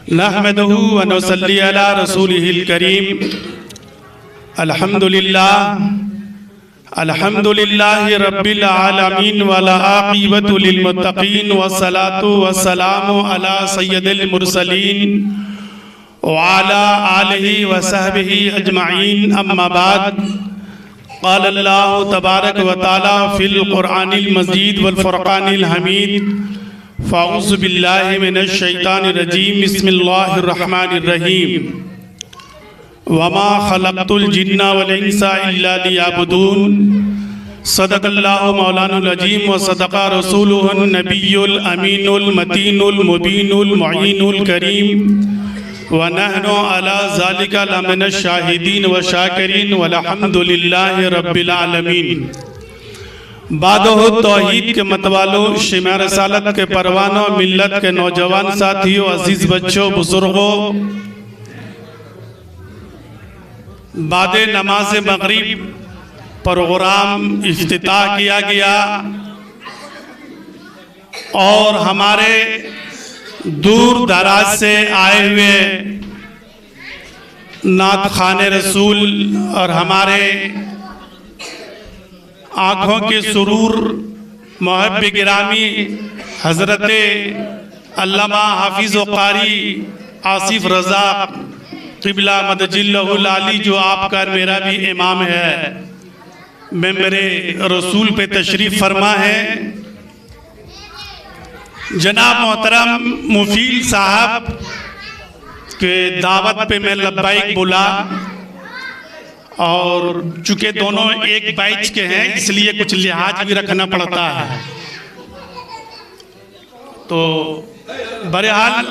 नहमदुहु व नसल्ली अला रसूलिहिल करीम। अल्हम्दुलिल्लाहि रब्बिल आलमीन वल आक़िबतु लिल मुत्तक़ीन वस्सलातु वस्सलामु अला सय्यदिल मुरसलीन व अला आलिहि व सहबिहि अजमईन। अम्मा बाद, क़ाल अल्लाहु तबारक व तआला फ़िल क़ुरआनिल मजीद वल फ़ुरक़ानिल हमीद। फ़अऊज़ु बिल्लाहि मिनश शैतानिर रजीम। बिस्मिल्लाहिर रहमानिर रहीम। वमा खलक़तुल जिन्ना वल इंसा इल्ला लियअबुदून। सदक़ल्लाहु मौलानुल अज़ीम व सदक़ा रसूलुहुन नबियुल अमीनुल मतीनुल मुबीनुल मुईनुल करीम। व नहनु अला ज़ालिका लमिनश शाहिदीन व शाकिरीन वल्हम्दुलिल्लाहि रब्बिल आलमीन। बादो तौहीद के मतवालों, शिमा रसालत के परवानों, मिल्लत के नौजवान साथियों, अजीज बच्चों, बुजुर्गों, बादे नमाज मगरिब प्रोग्राम इफ्तिताह किया गया और हमारे दूर दराज से आए हुए नात खाने रसूल और हमारे आँखों के सुरूर मुहब्ब गिरामी हज़रत अल्लामा हाफिज़ व क़ारी आसिफ रज़ा क़िबला मदजिल्लहुल आली, जो आपका मेरा भी इमाम है, मेरे रसूल पे तशरीफ़ फरमा है। जनाब मोहतरम मुफील साहब के दावत पे मैं लब्बाइक बोला और चूँकि दोनों एक बैच के हैं इसलिए कुछ लिहाज भी रखना पड़ता है। तो बहरहाल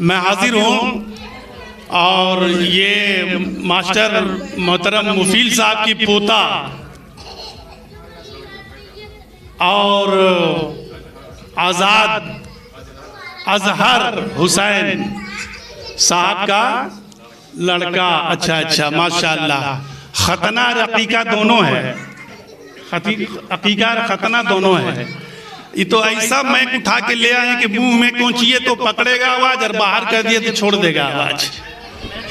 मैं हाजिर हूँ और ये मास्टर मोहतरम मुफील साहब की पोता और आज़ाद अजहर हुसैन साहब का लड़का। अच्छा, माशाअल्लाह। खतना और अकीका दोनों है, अकीका और खतना दोनों है। ये तो ऐसा मैं उठा के ले आए कि मुंह में पहुंचिए तो पकड़ेगा आवाज और बाहर कर दिए तो छोड़ देगा आवाज।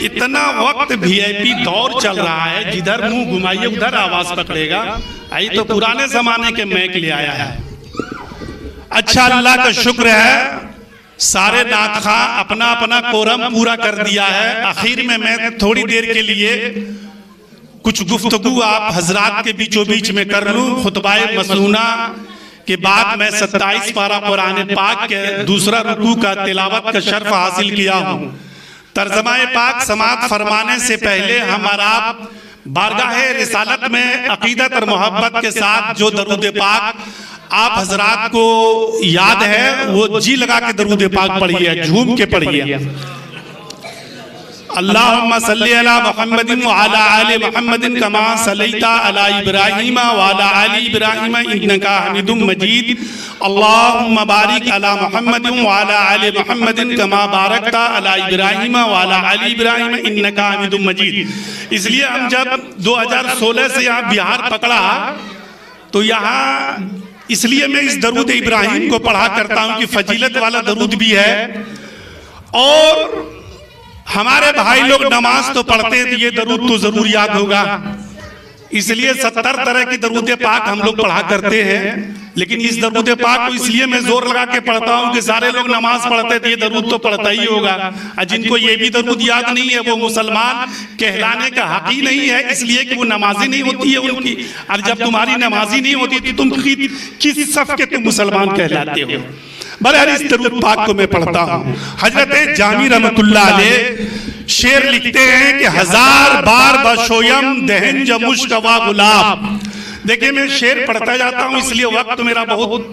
इतना वक्त वीआईपी दौर चल रहा है, जिधर मुंह घुमाइए उधर आवाज पकड़ेगा। ये तो पुराने जमाने के मैक ले आया है। अच्छा, अल्लाह का शुक्र है, सारे नात खां अपना अपना कोरम पूरा कर दिया है। आखिर में मैं थोड़ी देर के लिए कुछ गुफ्तगू आप हजरात के बीचों बीच में कर लूं। खुतबाए मसनूना के बाद मैं 27 पारा कुरान पाक के दूसरा रुकू का तिलावत का शर्फ हासिल किया हूँ। तर्जमाए पाक समात फरमाने से पहले हमारा बारगाह रिसालत में अकीदत और मोहब्बत के साथ जो दरूद पाक आप हजरात को याद है वो जी लगा के दरूद पाक पढ़िए, झूम के पढ़िए। अल्लाहुम्मा सल्ली अला मुहम्मदिन व अला आलि मुहम्मदिन कमा सल्लैता अला इब्राहीम व अला आलि इब्राहीम इन्नका हमीदुम मजीद। अल्लाहुम्मा बारिक अला मुहम्मदिन व अला आलि मुहम्मदिन कमा बारकता अला इब्राहीम व अला आलि इब्राहीम इन्नका हमीदुम मजीद। इसलिए हम जब 2016 से यहाँ बिहार पकड़ा तो यहाँ इसलिए मैं इस दरूद इब्राहिम को पढ़ा करता हूँ कि फजीलत वाला दरूद भी है और हमारे भाई लोग नमाज तो पढ़ते हैं तो ये दरूद तो जरूर याद होगा। इसलिए 70 तरह की दरूद पाक हम लोग पढ़ा करते हैं, लेकिन इस दरूद पाक को इसलिए मैं जोर लगा के पढ़ता हूँ कि सारे लोग नमाज पढ़ते थे, ये दरूद तो पढ़ता ही होगा। और जिनको ये भी दरूद याद नहीं है वो मुसलमान कहलाने का हक ही नहीं है, इसलिए कि वो नमाजी नहीं होती है उनकी। और जब तुम्हारी नमाजी नहीं होती तो तुम किस सफ के तुम मुसलमान कहलाते हो। बहरहाल इस दरूद पाक को मैं पढ़ता हूँ। हजरत जामी रहमतुल्लाह अलैह शेर लिखते हैं कि 1000 बार बशोयम दहन जमुश कवा गुलाब। देखिए मैं शेर पढ़ता जाता हूँ इसलिए वक्त मेरा बहुत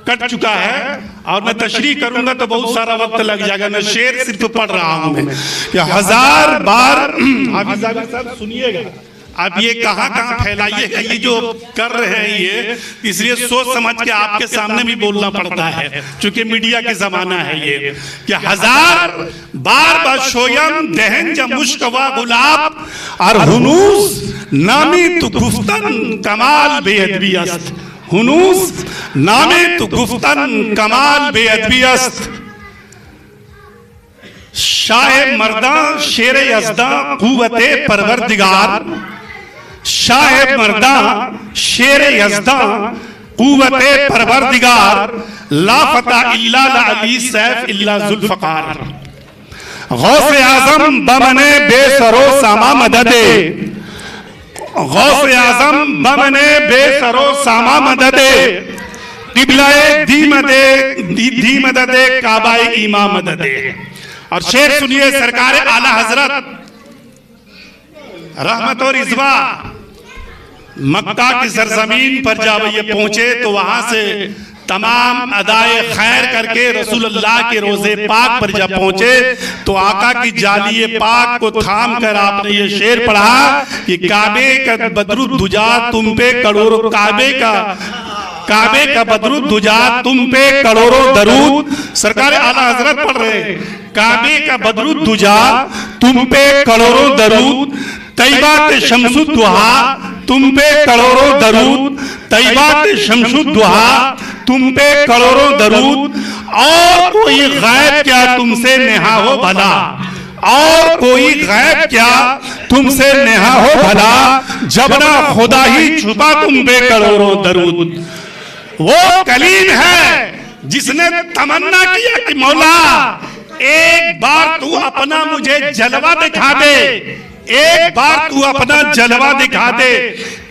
कट चुका है और मैं तशरीह करूंगा तो बहुत सारा वक्त लग जाएगा। मैं शेर सिर्फ पढ़ रहा हूँ मैं कि 1000 बार। सुनिएगा, अब ये कहाँ कहाँ फैलाइएगा, ये जो कर रहे हैं ये, इसलिए सोच समझ के आपके सामने भी बोलना पड़ता है क्योंकि मीडिया के जमाना है ये। कि 1000 बार बशोयम दहन जमुश्क व गुलाब और हुनूस नामी तो गुफ्तन कमाल बेअदबी अस्त। हुनूस नामे तो गुफ्तन कमाल बेअदबी अस्त। शाह मर्दा शेर यज़दा क़ुव्वते परवरदिगार, शाह मर्दा शेर यज़दा क़ुव्वते परवरदिगार, ला फता इल्ला अली सैफ इल्ला ज़ुल्फ़कार। गौसे आज़म बमने बेसरो सामा मददे, गौसे आज़म बमने बेसरो सामा मददे, क़िबलाए दी मददे काबाए ईमा मददे। और शेर सुनिए, सरकार आला हजरत रहमत और इज़्वा मक्का की सरजमीन पर जब ये पहुंचे तो वहां से तमाम अदाए खैर करके रसूलुल्लाह के रोजे पाक पर जब पहुंचे तो आका की जालिए पाक को थाम कर आपने ये शेर पढ़ा कि काबे का बदरुद्दुजा तुम पे करोड़ों, काबे का बदरुद्दुजा तुम पे करोड़ों दरूद। सरकार आला हजरत पढ़ रहे, काबे का बदरुद्दुजा तुम पे करोड़ों दरूद, तैयबा के शम्सुद्दुहा तुम पे करोड़ों दरूद, तैयबा के शम्सुद्दुहा तुम पे करोड़ों दरूद। और कोई गैब क्या तुमसे नेहा हो भला, और कोई गैब क्या तुमसे नेहा हो भला, जबना खुदा ही छुपा तुम पे करोड़ों दरूद। वो कलीम है जिसने तमन्ना किया कि मौला एक बार तू अपना मुझे जलवा दिखा दे, एक बार तू अपना जलवा दिखा दे।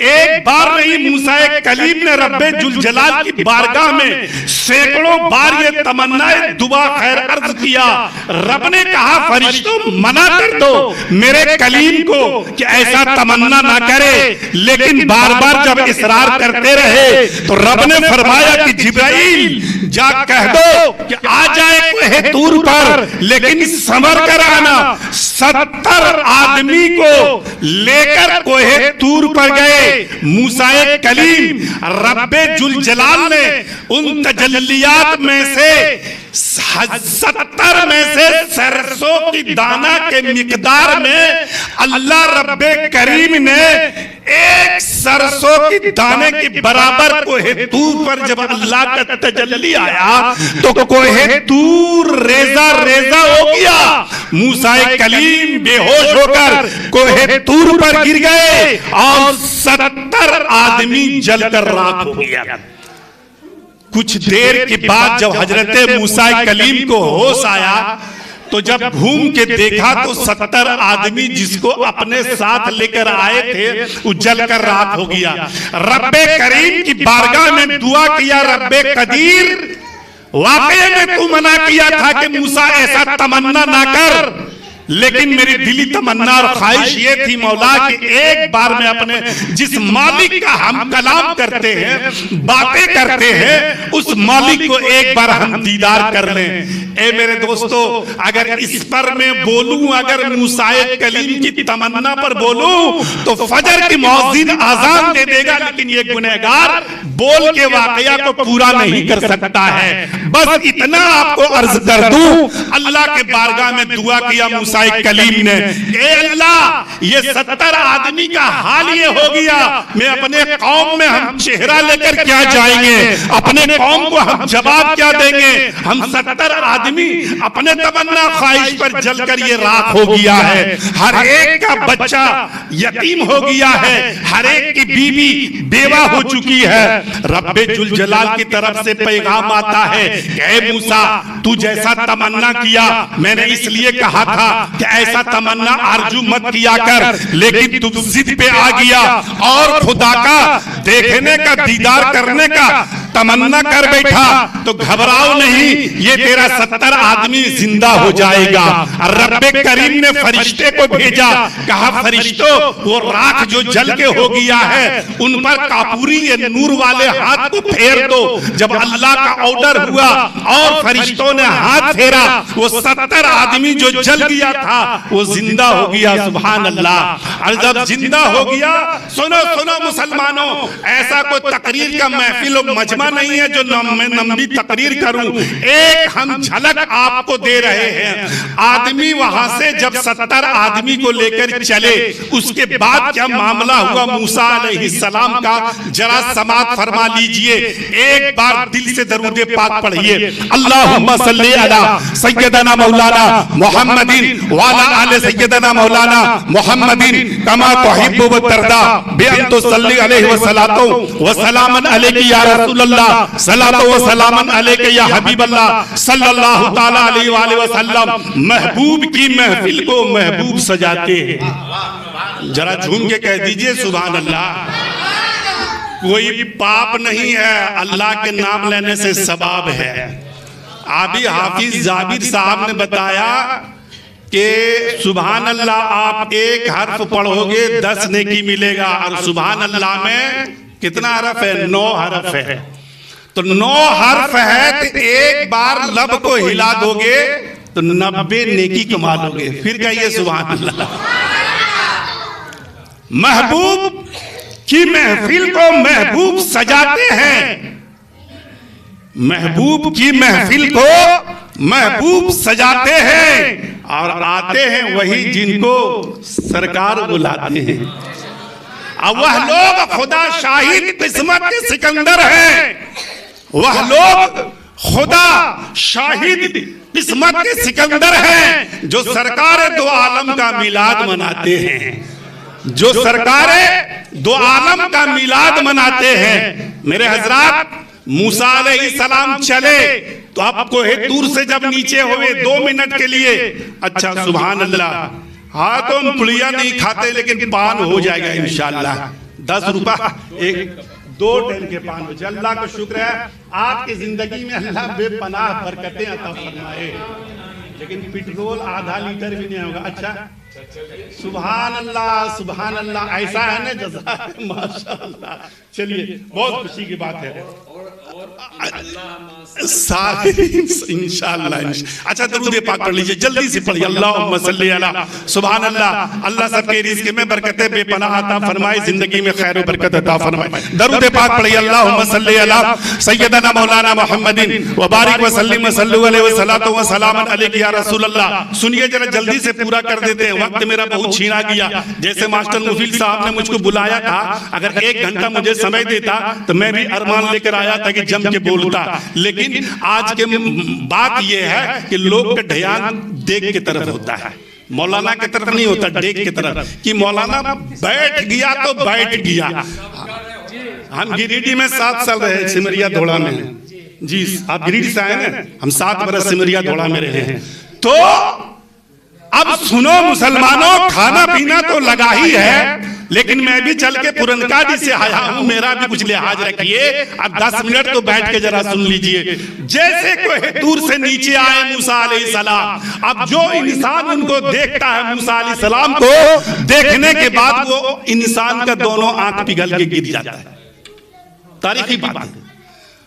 एक बार नहीं, मूसा कलीम ने रब्बे जुल जलाल की बारगाह में सैकड़ों बार ये तमन्नाएं दुआ खैर अर्ज किया। रब ने कहा फरिश्तों मना कर दो मेरे कलीम को कि ऐसा तमन्ना ना करे, लेकिन बार बार जब इसरार करते रहे तो रब ने फरमाया कि जिब्राइल जा कह दो कि आ जाए कोहे तूर पर, लेकिन संभर कर आना। 70 आदमी को लेकर कोहे तूर पर गए। मूसा कलीम रब्बे जुल जलाल ने उन तजल्लियात में से 70 में से सरसों की दाना के मिकदार में अल्लाह रब्बे करीम ने एक सरसों की दाने के बराबर कोहे तूर पर जब अल्लाह का तजल्ली आया तो कोहे तूर रेजा रेजा हो गया। मूसा कलीम बेहोश होकर कोहे तूर पर गिर गए और 70 आदमी जलकर राख हो गया। कुछ देर के बाद जब हजरत मूसा कलीम को होश आया तो जब घूम के देखा तो 70 आदमी जिसको अपने साथ लेकर आए थे वो जलकर राख हो गया। रब्बे करीम की बारगाह में दुआ किया, रब्बे कदीर वाकई में तू मना किया था कि मूसा ऐसा तमन्ना ना कर, लेकिन मेरी दिली तमन्ना और ख्वाहिश ये थी मौला कि एक बार में अपने जिस मालिक का हम कलाम करते हैं, बातें करते हैं, उस मालिक को एक बार हम दीदार कर लें। ए मेरे दोस्तों, अगर इस पर मैं बोलूं, अगर मूसा कलीम की तमन्ना पर बोलूं तो फजर की मौज़िन आजान दे देगा, लेकिन ये गुनहगार बोल के वाकया को पूरा नहीं कर सकता है। बस इतना आपको अर्ज कर दूं, अल्लाह के बारगाह में दुआ किया मूसा कलीम ने, ए अल्लाह ये 70 आदमी का हाल ये हो गया, मैं अपने कौम में हम चेहरा लेकर क्या जाएंगे, अपने कौम को हम जवाब क्या देंगे। हम 70 आदमी अपने तमन्ना ख्वाहिश पर जलकर ये राख हो गया है। हर एक का बच्चा यतीम हो गया है, हर एक की बीवी बेवा हो चुकी है। रब्बे जुल जलाल की तरफ से पैगाम आता है कि ए मूसा तू जैसा तमन्ना किया मैंने इसलिए कहा था कि ऐसा तमन्ना आरजू मत किया कर, लेकिन तू जिद पे आ गया और खुदा का देखने का दीदार करने का तमन्ना कर बैठा, तो घबराओ नहीं, ये तेरा 70 आदमी जिंदा हो जाएगा। रब्बे करीम ने फरिश्ते को भेजा, कहा फरिश्तों वो राख जो जल के हो गया है उन पर कापूरी ये नूर वाले हाथ को फेर दो। जब अल्लाह का ऑर्डर हुआ और फरिश्तों ने हाथ फेरा, वो 70 आदमी जो जल गया था वो जिंदा हो गया। सुभान अल्लाह। और जब जिंदा हो गया, सुनो सुनो मुसलमानों, ऐसा कोई तकरीर का महफिल मजमा मुकदमा नहीं है जो मैं लंबी तकरीर करूं, एक हम झलक आपको दे रहे हैं। आदमी वहां से जब 70 आदमी को लेकर चले, उसके बाद क्या मामला हुआ मूसा अलैहिस्सलाम का जरा समाअत फरमा लीजिए। एक बार दिल से दरूद पाक पढ़िए, अल्लाहुम्मा सल्ली अला सय्यदना मौलाना मुहम्मदिन व अला आले सय्यदना मौलाना मुहम्मदिन कमा तुहिब्बु व तरदा बिअन तुसल्ली अलैहि व सलातो व सलामन अलैहि या रसूलल्लाह सलातो व सलामन अलैहि या हबीबल्लाह सल्लल्लाहु तआला अलैहि व आलिहि वसल्लम। महबूब की महफिल को महबूब सजाते हैं। जरा झूम के कह दीजिए सुभान अल्लाह। कोई पाप नहीं है, अल्लाह के नाम लेने से सवाब है। अभी हाफिज जाबिर साहब ने बताया कि सुभान अल्लाह आप एक हर्फ पढ़ोगे 10 नेकी मिलेगा, और सुभान अल्लाह में कितना हरफ है? 9 हरफ है। तो 9 हरफ है तो एक बार लब को हिला दोगे तो 90 नेकी कमा लोगे। फिर कहिए सुभान अल्लाह। महबूब की महफिल को महबूब सजाते हैं, महबूब की महफिल को महबूब सजाते हैं, और आते हैं वही जिनको सरकार बुलाते हैं। अब वह लोग खुदा शाहिद किस्मत के सिकंदर हैं, वह लोग खुदा शाहिद किस्मत के सिकंदर हैं जो सरकार दो आलम का मिलाद मनाते हैं, जो सरकार दो आलम का मिलाद मनाते हैं। मेरे हजरात, मूसा अलैहिस्सलाम चले तो आपको तूर से जब नीचे हुए 2 मिनट के लिए, अच्छा सुभान अल्लाह, हाँ तो हम पुड़िया नहीं खाते लेकिन पान हो जाएगा इंशाअल्लाह। 10 रुपया एक 2 टाइम के पान हो जाए। अल्लाह का शुक्र है आपकी जिंदगी में अल्लाह बेपनाह बरकतें अता फरमाए, लेकिन पेट्रोल आधा लीटर भी नहीं होगा। अच्छा सुभान अल्लाह सुभान अल्लाह, ऐसा है ना जज़ा, माशाअल्लाह। चलिए बहुत खुशी की बात है सारे इंशाअल्लाह। अच्छा दरूद पाक पढ़ लीजिए, जल्दी से पढ़िए। अल्लाहुम्मा सल्ली अला सुभान अल्लाह। अल्लाह सबके रिज़्क़ में बरकतें बेपनाह अता फरमाए, जिंदगी में खैर और बरकत अता फरमाए। दरूद पाक पढ़िए। अल्लाहुम्मा सल्ली अला सय्यदना मौलाना मुहम्मदिन व बारिक व सल्लिम व सल्लु अलैहि व सलातो व सलामन अलैहि या रसूलल्लाह। सुनिए जरा जल्दी से पूरा कर देते हैं, वक्त मेरा बहुत छीना गया। जैसे मास्टर मुफील साहब ने मुझको बुलाया था, अगर 1 घंटा मुझे समय देता तो मैं भी अरमान लेकर आया था कि जम के बोलता, लेकिन आज के बात यह है कि लोग का ध्यान देख की तरफ होता है, मौलाना की तरफ नहीं होता, डेक की तरफ, कि मौलाना बैठ गया तो बैठ गया। हम गिरिडीह में 7 साल रहे, सिमरिया धोड़ा में जी। आप गिरिडीह से आए ना, हम 7 बरस सिमरिया धोड़ा में रहे हैं। तो अब सुनो मुसलमानों, खाना पीना तो लगा ही है, लेकिन मैं भी चल के पुरनकाडी से आया हूं, मेरा भी कुछ लिहाज रखिए। अब 10 मिनट तो बैठ के जरा सुन लीजिए। जैसे कोई दूर से नीचे आए मूसा अलैहिस्सलाम, अब जो इंसान उनको देखता है मूसा अलैहिस्सलाम को देखने के बाद वो इंसान का दोनों आंख पिघल के गिर जाता है। तारीखी बात है,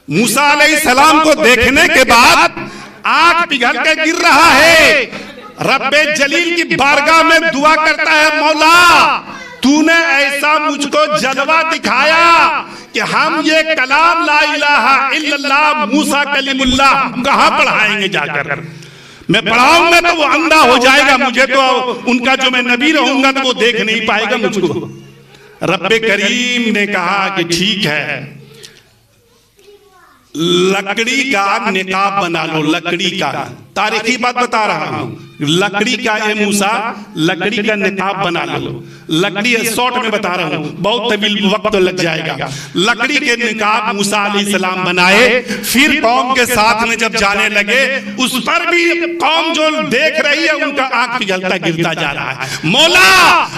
मूसा अलैहिस्सलाम को देखने के बाद आंख पिघल के गिर रहा है। रब्बे जलील की बारगाह में दुआ करता है, मौला तूने ऐसा मुझको जलवा दिखाया कि हम ये कलाम ला इलाहा इल्लल्लाह मूसा कलीमुल्लाह कहां पढ़ाएंगे जाकर। मैं पढ़ाऊंगा तो वो अंधा हो जाएगा, मुझे तो उनका जो मैं नबी रहूंगा तो वो देख नहीं पाएगा मुझको। रब्बे करीम ने कहा कि ठीक है, लकड़ी का निकाब बना लो, लकड़ी का। तारीखी बात बता रहा हूं, लकड़ी का ए मूसा, लकड़ी का निकाब बना लो। लकड़ी शॉर्ट में बता रहा हूं, बहुत तवील वक्त लग जाएगा। लकड़ी के निकाब मूसा अलैहिस्सलाम बनाए, फिर कौम के साथ में जब जाने लगे, उस पर भी कौम जो देख रही है उनका आंख पिघलता गिरता जा रहा है। मौला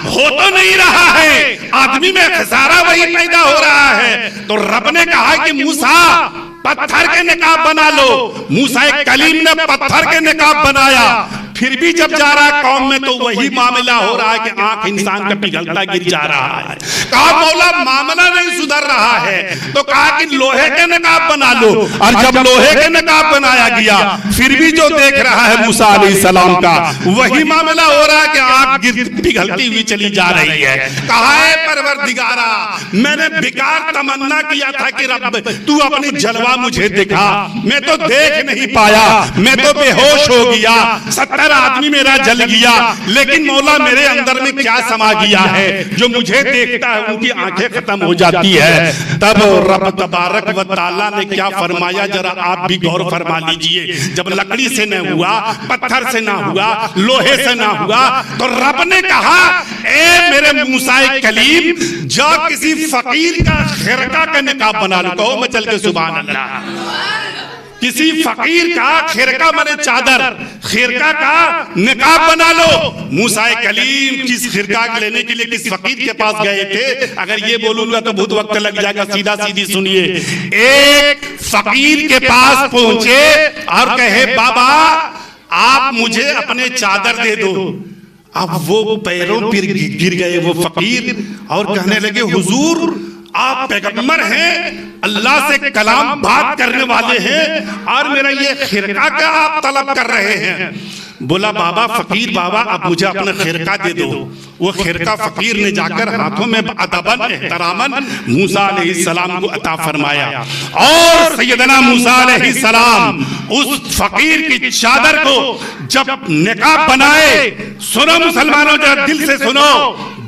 हो तो नहीं रहा है, आदमी में खसारा वही पैदा हो रहा है। तो रब ने कहा कि मूसा पत्थर के निकाब बना लो। मूसा कलीम ने पत्थर के निकाब बनाया, फिर भी जब जा रहा है कौम में तो वही मामला हो रहा है कि आंख इंसान का पिघलता गिर जा रहा है। कहा मौला मामला नहीं सुधर रहा है, तो कहा कि लोहे के नकाब बना लो। और जब लोहे के नकाब बनाया गया फिर भी जो देख रहा है मूसा अलैहिस्सलाम का वही मामला हो रहा है कि आंख पिघलती हुई चली जा रही है। कहा है परवरदिगारा, मैंने बेकार तमन्ना किया था कि रब तू अपनी जलवा मुझे दिखा, मैं तो देख नहीं पाया, मैं तो बेहोश हो गया, 70 आदमी मेरा जल गया, लेकिन मौला मेरे अंदर में क्या समा गया है जो मुझे देखता है उनकी आंखें खत्म हो जाती है। तब रब तबारक व तआला ने क्या फरमाया, जरा आप भी गौर फरमा लीजिए। जब लकड़ी से न हुआ, पत्थर से ना हुआ, लोहे से ना हुआ, तो रब ने कहा ए मेरे मूसा कलीम, जा किसी फकीर का खिरका का निकाब बना लो। कहो मैं चल के सुभान अल्लाह। किसी फकीर का खिरका माने चादर, खिरका का निकाब बना लो। मूसा कलीम किस खिरका लेने के लिए किस फकीर के पास गए थे, अगर ये बोलूंगा तो बहुत वक्त लग जाएगा, सीधा सीधी सुनिए। एक फकीर के पास पहुंचे और कहे बाबा आप मुझे अपने चादर दे दो। अब वो पैरों पर गिर गए वो फकीर और कहने लगे हुजूर आप पैगंबर हैं, अल्लाह से कलाम बात करने वाले हैं और मेरा ये खिरका का आप तलब कर रहे हैं। बोला बाबा फकीर बाबा आप मुझे अपना खिरका दे दो। वो खिरका फकीर ने जाकर हाथों में अदबन एहतरामन मूसा अलैहिस्सलाम को अता फरमाया और सैयदना मूसा अलैहिस्सलाम उस फकीर की चादर को जब निकाब बनाए, सुनो मुसलमानों जरा दिल से सुनो,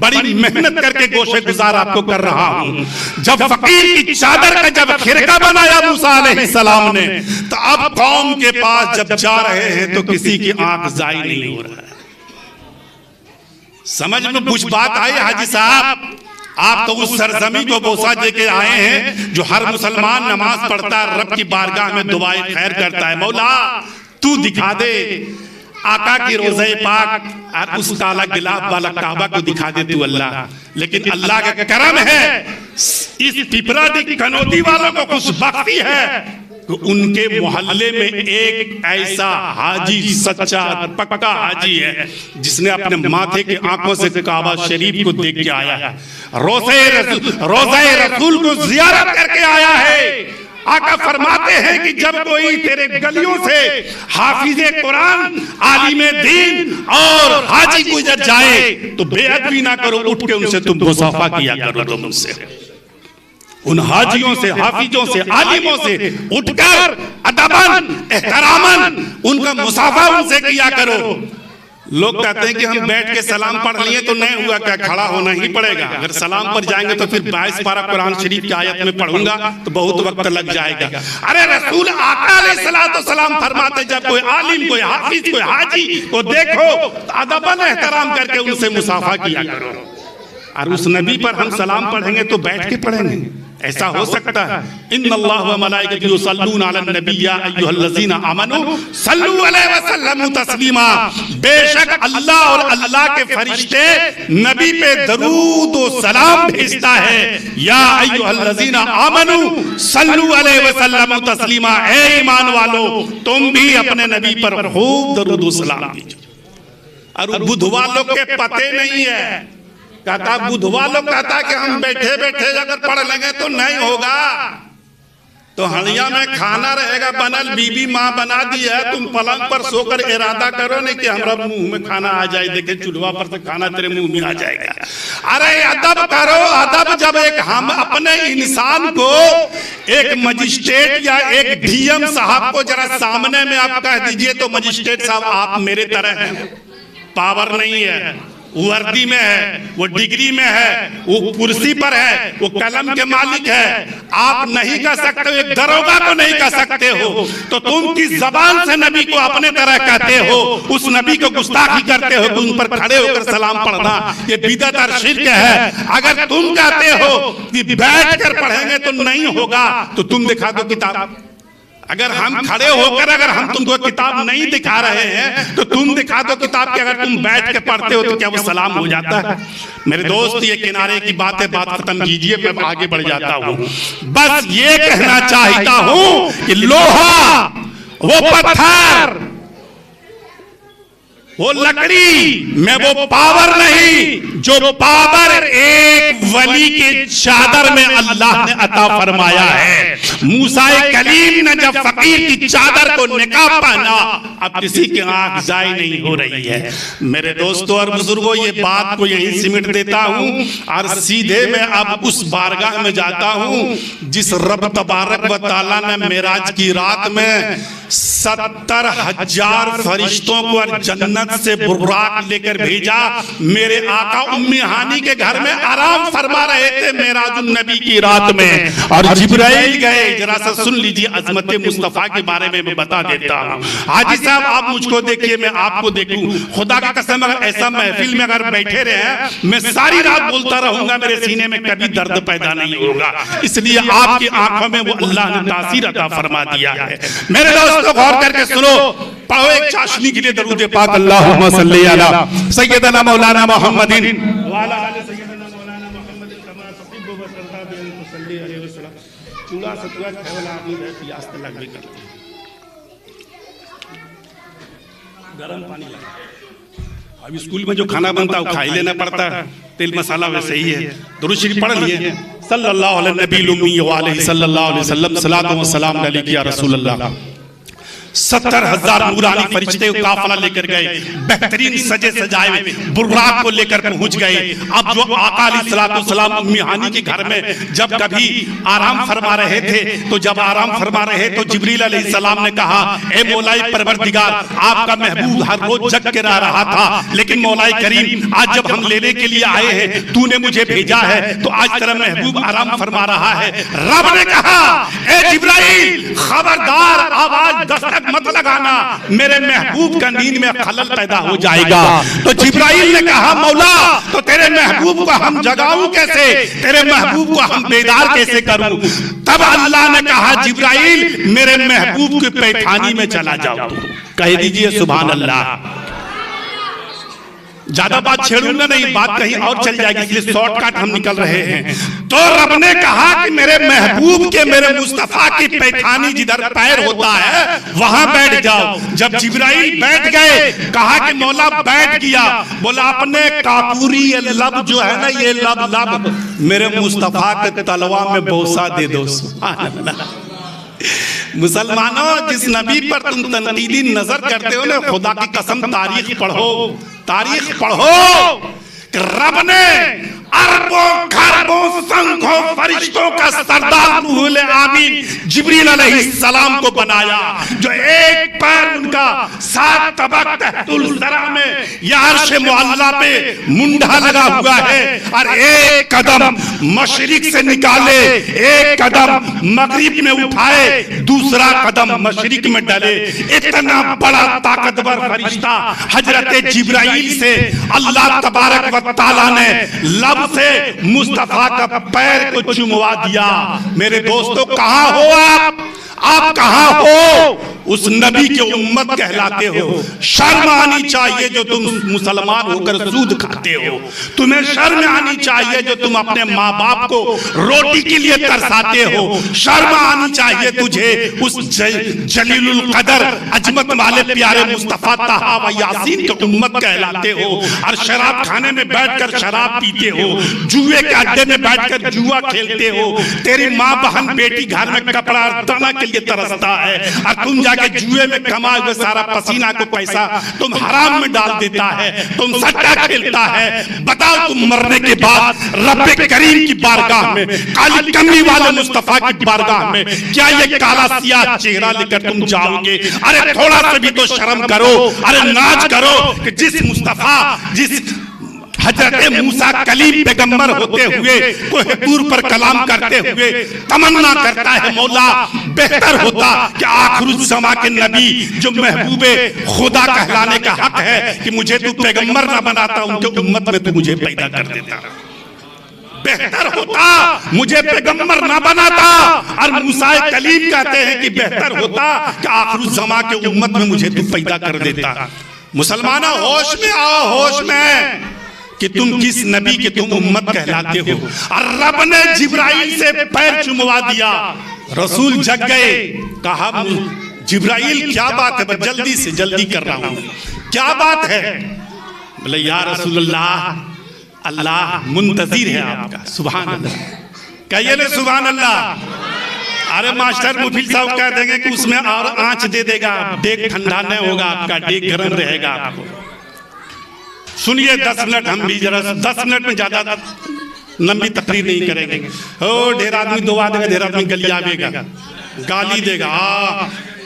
बड़ी मेहनत करके गोशे गुजार आपको कर रहा हूं। जब फकीर की चादर का जब खिरका बनाया मूसा अलैहिस्सलाम ने, तो अब कौम के पास जब जा रहे हैं तो किसी की आंख जाई नहीं हो रहा है। समझ में कुछ बात आई हाजी साहब? आप तो उस सरजमी को बोसा दे के आए हैं जो हर मुसलमान नमाज पढ़ता है, रब की बारगाह में दुआएं खैर करता है, मौला तू दिखा दे आका की रोज़े पाक और उस काला गिलाफ वाला काबा को दिखा दे तू अल्लाह। लेकिन अल्लाह का करम है, इस पिपरादी कनौती वालों को खुशबख्ती है तो उनके मोहल्ले में एक ऐसा हाजी, सच्चा पक्का हाजी है जिसने अपने माथे के आंखों से काबा शरीफ को देख के आया है, रोज़े रसूल को जियारत करके आया है। आका फरमाते हैं कि जब कोई तेरे गलियों से हाफिज़े कुरान, आलिमे दीन और हाजी गुजर जाए तो बेअदबी ना करो, उठ के उनसे तुम मुसाफा किया करो। तुम उनसे उन हाजियों से, हाफिजों से, आलिमों से उठकर अदबन एहतरामन उनका मुसाफा उनसे किया करो। लोग कहते हैं कि हम बैठ के सलाम पढ़ लिए तो नहीं हुआ, क्या खड़ा होना ही पड़ेगा। अगर सलाम पर जाएंगे तो फिर 22 पारा कुरान शरीफ की आयत में पढ़ूंगा तो बहुत वक्त लग जाएगा। अरे रसूल आका अलैहिस्सलाम फरमाते जब कोई आलिम, कोई हाफिज, कोई हाजी को देखो तो अदबन एहतराम करके उनसे मुसाफा किया करो। और उस नबी पर हम सलाम पढ़ेंगे तो बैठ के पढ़ेंगे, ऐसा हो सकता है? इन्नल्लाह व मलाइकतहु युसल्लूना अलन नबी या अय्युहल्लज़ीना आमनू सल्लू अलैहि व सल्लमू तस्लीमा। बेशक अल्लाह और अल्लाह के फरिश्ते नबी पे दरूद व सलाम भेजता है। या अय्युहल्लज़ीना आमनू सल्लू अलैहि व सल्लमू तस्लीमा, ए ईमान वालो तुम भी अपने नबी पर खूब दरूद व सलाम भेजो। और बुधवा लोग के पते नहीं है, कहता बुधवा लोग कहता कि हम बैठे बैठे अगर पढ़ लेंगे तो नहीं होगा, तो हड़िया में खाना रहेगा बनल, बीबी माँ बना दी है, तुम पलंग पर सोकर इरादा करो नहीं कि हमारा मुंह में खाना आ जाए, देखे चूल्हा पर से खाना तेरे मुंह में आ जाएगा। अरे अदब करो, अदब। जब एक हम अपने इंसान को एक मजिस्ट्रेट या एक डीएम साहब को जरा सामने में आप कह दीजिए तो मजिस्ट्रेट साहब आप मेरे तरह हैं, पावर नहीं है, वर्दी में है, वो डिग्री में है, वो कुर्सी पर है, वो कलम के मालिक है, आप नहीं कह सकते, एक दरोगा को नहीं कह सकते हो, तो तुम किस जबान से नबी को अपने तरह कहते हो? उस नबी को गुस्ताखी करते हो कि उन पर खड़े होकर सलाम पढ़ना ये बिदअत और शिर्क है। अगर तुम कहते हो कि बैठ कर पढ़ेंगे तो नहीं होगा तो तुम दिखा दो किताब। अगर हम खड़े होकर अगर हम तुमको किताब नहीं दिखा रहे हैं तो तुम दिखा दो किताब कि अगर तुम बैठ के पढ़ते हो तो क्या वो सलाम हो जाता है? मेरे दोस्त ये किनारे की बात है, बात खत्म कीजिए, मैं आगे बढ़ जाता हूँ। बस ये कहना चाहता हूँ कि लोहा, वो पत्थर वो लकड़ी में वो पावर नहीं जो पावर एक वली के चादर में अल्लाह ने अता फरमाया है। मूसा कलीम ने जब फकीर की चादर को निकाह पहना, अब किसी की आंख जाई नहीं हो रही है। मेरे दोस्तों और बुजुर्गों, ये बात को यहीं सिमट देता हूं और सीधे मैं अब उस बारगाह में जाता हूं जिस रब तबारक व तआला ने मेराज की रात में 70,000 फरिश्तों को और जन्नत से बुर्राक लेकर भेजा। मेरे आका उम्मी हानी के घर में आराम फरमा रहे थे मेराजुन नबी की रात में, और जिब्राइल गए। जरा सा सुन लीजिए अजमत मुस्तफा के बारे में मैं बता देता हूँ। हाजी साहब आप मुझको देखिए, मैं आपको देखूं। खुदा की कसम अगर ऐसा महफिल में अगर बैठे रहे, मैं सारी रात बोलता रहूंगा, मेरे सीने में कभी दर्द पैदा नहीं होगा। इसलिए आपकी आंखों में वो अल्लाह ने तासीर अता फरमा दिया है। मेरे दोस्तों गौर करके सुनो, पढ़ो एक चाशनी के लिए दरूद पाक अल्लाहुम्मा सल्ली अला सय्यदना मौलाना मुहम्मदिन वाला आले सय्यदना मौलाना मुहम्मदिन कमा तक़िब व सरदा बिन सल्ली अलैहि वसल्लम। चूड़ा सतुआ खाए वाला आदमी है, प्यास तो लगबे करती है, गरम पानी लगा। अब स्कूल में जो खाना बनता है वो खा ही लेना पड़ता है, तेल मसाला वैसे ही है। दुरूद शरीफ पढ़ लिए, सल्लल्लाहु अलैहि नबी उम्मी व अलैहि सल्लल्लाहु अलैहि वसल्लम, सलातो व सलाम अलैका या रसूल अल्लाह। 70,000 नूरानी फरिश्ते काफिला लेकर गए, बेहतरीन सजे सजाए बुर्राक को लेकर पहुंच गए। अब जो आका अलैहिस्सलाम उम्मी हानी के घर में जब कभी आराम फरमा रहे थे, तो जब आराम फरमा रहे तो जिब्रील अलैहिस्सलाम ने कहा, ए मौलाए परवरदिगार, आपका महबूब हर रोज जग के रहा था, लेकिन मौलाए करीम आज जब हम लेने के लिए आए हैं, तूने मुझे भेजा है, तो आज तेरा महबूब आराम फरमा रहा है। रब ने कहा, ए जिब्राइल खबरदार, आवाज दस्तक मत लगाना, मेरे महबूब का नींद में खलल पैदा हो जाएगा। तो जिब्राइल ने कहा, मौला तो तेरे महबूब को हम जगाऊं कैसे, तेरे महबूब को हम बेदार कैसे करूं? तब अल्लाह ने कहा, जिब्राइल मेरे महबूब के पैखानी में चला जाओ। कह दीजिए सुभान अल्लाह। ज्यादा बात छेड़ूंगा नहीं, बात कहीं और चल जाएगी, इसलिए शॉर्टकट हम निकल रहे हैं। तो रब ने कहा कि मेरे महबूब के, मेरे मुस्तफा की पैखानी जिधर पैर होता है वहां बैठ जाओ। जब जिब्राइल बैठ गए, कहा कि मौला बैठ गया, बोला अपने कापूरी ये लब जो है ना, ये लब मेरे मुस्तफा के तलवा में बोसा दे दो। मुसलमानों, जिस नबी पर तुम तनकीदी नजर करते हो ना, खुदा की कसम तारीख पढ़ो, तारीख पढ़ो। रब ने अरबों खरबों संघों फरिश्तों का सरदार रूहुल आमीन जिब्रील अलैहिस्सलाम को बनाया, जो एक पैर उनका 7 तबक तहतुल सरा में या अर्श मुअल्ला पे मुंडा लगा हुआ है, और एक कदम मशरिक से निकाले, एक कदम मगरिब में उठाए, दूसरा कदम मशरिक में डाले। इतना बड़ा ताकतवर फरिश्ता हजरत जिब्राइल से अल्लाह तबारक व तआला ने लब से मुस्तफा का पैर को चुमवा दिया। मेरे दोस्तों, कहां हो आप कहां हो? उस नबी के उम्मत कहलाते हो। शर्म आनी चाहिए जो तुम मुसलमान होकर सूद खाते हो। तुम्हें शर्म आनी चाहिए जो तुम अपने माँ बाप को रोटी के लिए तरसाते हो। शर्म आनी चाहिए तुझे उस जलीलुल कदर अजमत वाले प्यारे मुस्तफा ताहा व यासीन के उम्मत कहलाते हो, और शराब खाने में बैठकर शराब पीते हो, जुए के अड्डे में बैठकर जुआ खेलते हो। तेरी माँ बहन बेटी घर में कपड़ा और दाना के लिए तरसता है, और तुम जाके जुए में कमाए हुए सारा पसीना को पैसा तुम हराम में डाल देता है, तुम सट्टा खेलता है। बताओ, तुम मरने के बाद रब्बे करीम की बारगाह में, काली कमी वाले मुस्तफा की बारगाह में, क्या ये काला सियाह चेहरा लेकर तुम जाओगे? अरे थोड़ा सा भी तो शर्म करो, अरे नाज करो कि जिस मुस्तफा, जिस हजरत मूसा कलीम पैगंबर होते हुए कोहे तूर पर कलाम करते हुए तमन्ना करता है, मौला बेहतर होता कि आखिरुज़्ज़मा के नबी जो महबूबे खुदा कहलाने का हक है कि मुझे तू पैगंबर ना बनाता, उनके उम्मत में तू मुझे पैदा कर देता। बेहतर होता मुझे पैगंबर ना बनाता। और मूसा कलीम कहते हैं कि बेहतर होता कि आखिरुज़्ज़मा के उम्मत में मुझे तू पैदा कर देता। मुसलमानों, होश में आओ, होश में कि तुम किस नबी के तुम उम्मत कहलाते हो। और रब ने जिब्राइल से पैर चुमवा दिया। रसूल जग गए, कहा जिब्राइल क्या बात है, बस जल्दी से जल्दी कर रहा हूं, क्या बात है? बोले या रसूलल्लाह, अल्लाह मुंतजिर है आपका। सुभान अल्लाह, कहिए ना सुभान अल्लाह। अरे मास्टर मुफिल साहब कह देंगे कि उसमें और आंच दे देगा, डेग ठंडा नहीं होगा आपका, डेग गर्म रहेगा आपको। सुनिए 10 मिनट, हम भी जरा 10 मिनट में ज्यादा लंबी तकरीर नहीं करेंगे। ओ ढेर आदमी दुआ देगा, ढेर आदमी गलियावेगा, गाली देगा।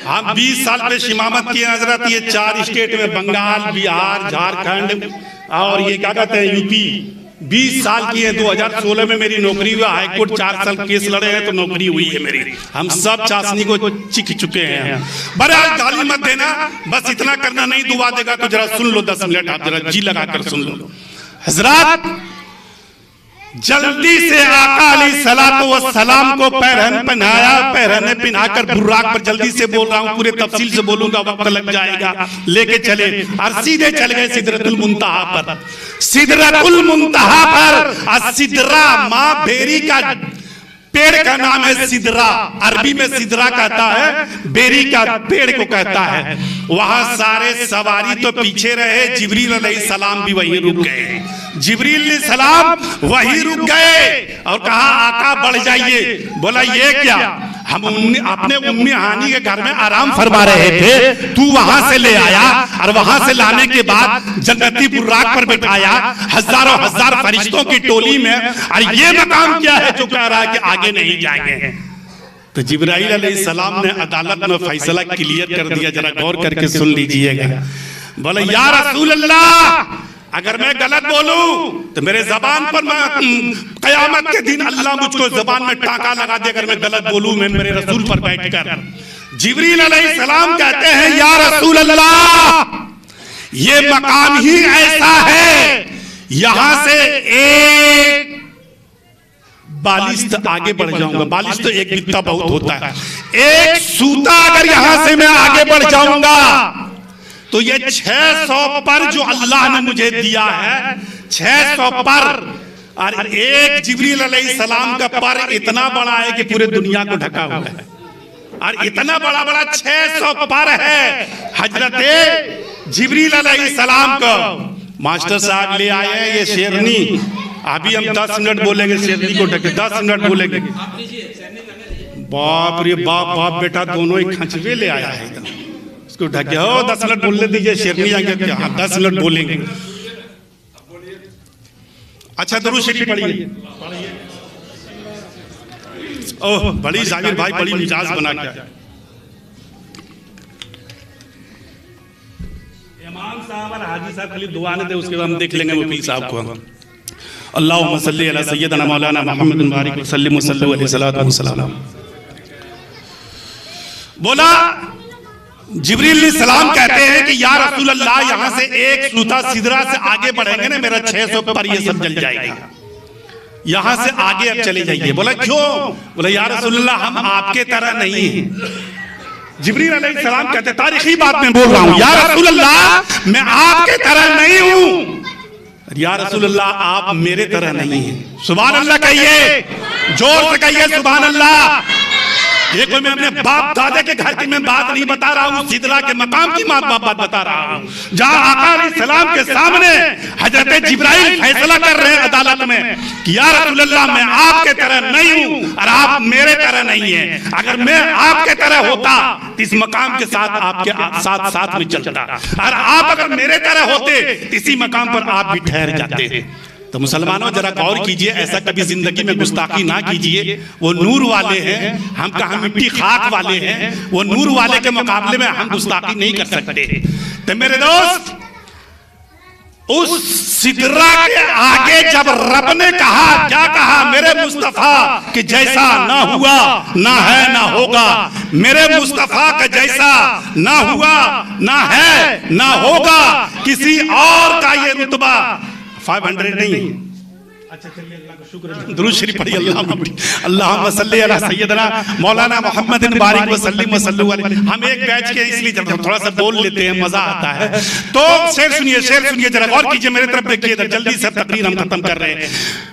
हम 20 साल पे इमामत की हजरत, ये 4 स्टेट में, बंगाल, बिहार, झारखंड और ये क्या कहते हैं यूपी, 20 साल की है। 2016 में मेरी नौकरी हुआ, हाईकोर्ट 4 साल केस लड़े हैं तो नौकरी हुई है मेरी। हम सब चाशनी को चिख चुके हैं। बहरहाल गाली मत देना, बस इतना करना, नहीं दुआ देगा तो जरा सुन लो 10 मिनट, आप जरा जी लगाकर सुन लो। हजरत जल्दी से आका अलैहिस्सलातु वस्सलाम को पैरहन पहनाया, पैरहन पहनाकर बुर्राक पर, जल्दी से बोल रहा हूँ, पूरे तफसील से बोलूंगा, वक्त लग जाएगा, लेके चले और सीधे चल गए सिदरतुल मुंतहा पर। सिदरतुल मुंतहा पर, सिदरा माँ बेरी का पेड़ का नाम है सिदरा, अरबी में सिदरा कहता है, बेरी का पेड़ को कहता है। वहां सारे सवारी तो पीछे रहे, जिब्रील अलैहिस्सलाम भी वहीं रुक गए। जिब्रील अलैहिस्सलाम वहीं रुक गए और कहा आका बढ़ जाइए। बोला ये क्या, हम अपने उम्मी हानी के घर में आराम फरमा रहे थे, तू वहां से ले आया और वहां से लाने के बाद जन्नती बुर्राक पर बैठाया हजारों हजार फरिश्तों की टोली में, और ये मकाम क्या है जो कह रहा है कि आगे नहीं जाएंगे। तो जिब्राइल अलैहिस्सलाम ने अदालत में फैसला क्लियर कर दिया, जरा गौर करके सुन लीजिएगा। बोले या रसूल अल्लाह, अगर मैं गलत बोलूं तो मेरे जबान पर कयामत के दिन अल्लाह मुझको जबान में टाका लगा दे, अगर मैं गलत बोलूं मैं मेरे रसूल पर बैठकर। जिब्रील अलैहिस्सलाम कहते हैं या रसूल अल्लाह, ये मकाम ही ऐसा है, यहां से एक बालिश्त आगे बढ़ जाऊंगा, बालिश्त तो एक बित्ता बहुत होता है, एक सूता अगर यहां से मैं आगे बढ़ जाऊंगा तो ये 600 पर जो अल्लाह ने मुझे दिया है, 600 पर, और एक जिब्रील अलैहिस्सलाम का पर इतना बड़ा है कि पूरे दुनिया को ढका हुआ है, और इतना बड़ा बड़ा 600 पर है हजरत जिब्रील अलैहिस्सलाम को। मास्टर साहब ले आए हैं ये शेरनी, अभी हम 10 मिनट बोलेंगे, शेरनी को ढके 10 मिनट बोलेंगे। बाप रे बाप, बाप बेटा दोनों ही खंचवे ले आया है एकदम, इसको ढके हो 10 मिनट बोलने दीजिए, शेरनी आगे क्या, 10 मिनट बोलेंगे। अच्छा दुरूद शरीफ पढ़िए। ओह बड़ी जाकिर भाई, बड़ी मिजाज बना के इमाम साहब और हाजी साहब खाली दुआ ने दे, उसके बाद हम देख लेंगे वकील साहब को। हम अल्लाहुम्मा सल्ली अला सय्यदना मौलाना मुहम्मद बारिक वसल्लिम वसल्लु अलैहि सल्लल्लाहु अलैहि वसल्लम। बोला जिब्रील अलैहिस्सलाम कहते हैं कि या रसूल अल्लाह, यहां से एक सूता सिदरा से आगे बढ़ेंगे ना, मेरा 600 पर ये सब जल जाएगा, यहां से आगे अब चले जाइए। बोला क्यों? बोला या रसूल अल्लाह, हम आपके तरह नहीं हैं। जिब्रील अलैहिस्सलाम कहते, तारीखी बात में बोल रहा हूं, या रसूल अल्लाह मैं आपके तरह नहीं हूं। या रसूल अल्लाह आप मेरे तरह नहीं हैं। सुभान अल्लाह कहिए, जोर से कहिए सुभान अल्लाह। ये कोई मैं अपने बाप दादा के घर की मैं बात नहीं बता रहा हूँ, सिदरा के मकाम की बात बता रहा हूँ, जहाँ आका अलैहिस्सलाम के सामने हजरत जिब्राइल फैसला कर रहे हैं अदालत में कि या रसूल अल्लाह मैं आपके तरह नहीं हूँ और आप मेरे तरह नहीं हैं। अगर मैं आपके तरह होता तो इस मकाम के साथ आपके साथ साथ में चलता, और आप अगर मेरे तरह होते तो इसी मकाम पर आप भी ठहर जाते। तो मुसलमानों जरा गौर कीजिए, ऐसा कभी जिंदगी में गुस्ताखी ना कीजिए। वो नूर वाले हैं, हम कहाँ मिट्टी खाक वाले हैं, वो नूर वाले के मुकाबले में हम गुस्ताखी नहीं कर सकते। तो मेरे दोस्त, उस सिदरा के आगे जब रब ने कहा, क्या कहा? मेरे मुस्तफा के जैसा ना हुआ, ना है, ना होगा। मेरे मुस्तफा का जैसा ना हुआ, ना है, ना होगा किसी और का ये रुतबा। 500 नहीं, अच्छा चलिए अल्लाह का शुक्र है। दुरूद शरीफ पढ़िए। अल्लाहुम्मा सल्ली अला सय्यदना मौलाना मुहम्मद बारिक वसल्लिम वसल्लु अलैहि। हम एक बैच के इसलिए जब थोड़ा सा बोल लेते हैं, मजा आता है। तो शेर सुनिए, शेर सुनिए, जरा गौर कीजिए, मेरे तरफ देखिए, जल्दी से तकरीर हम खत्म कर रहे हैं।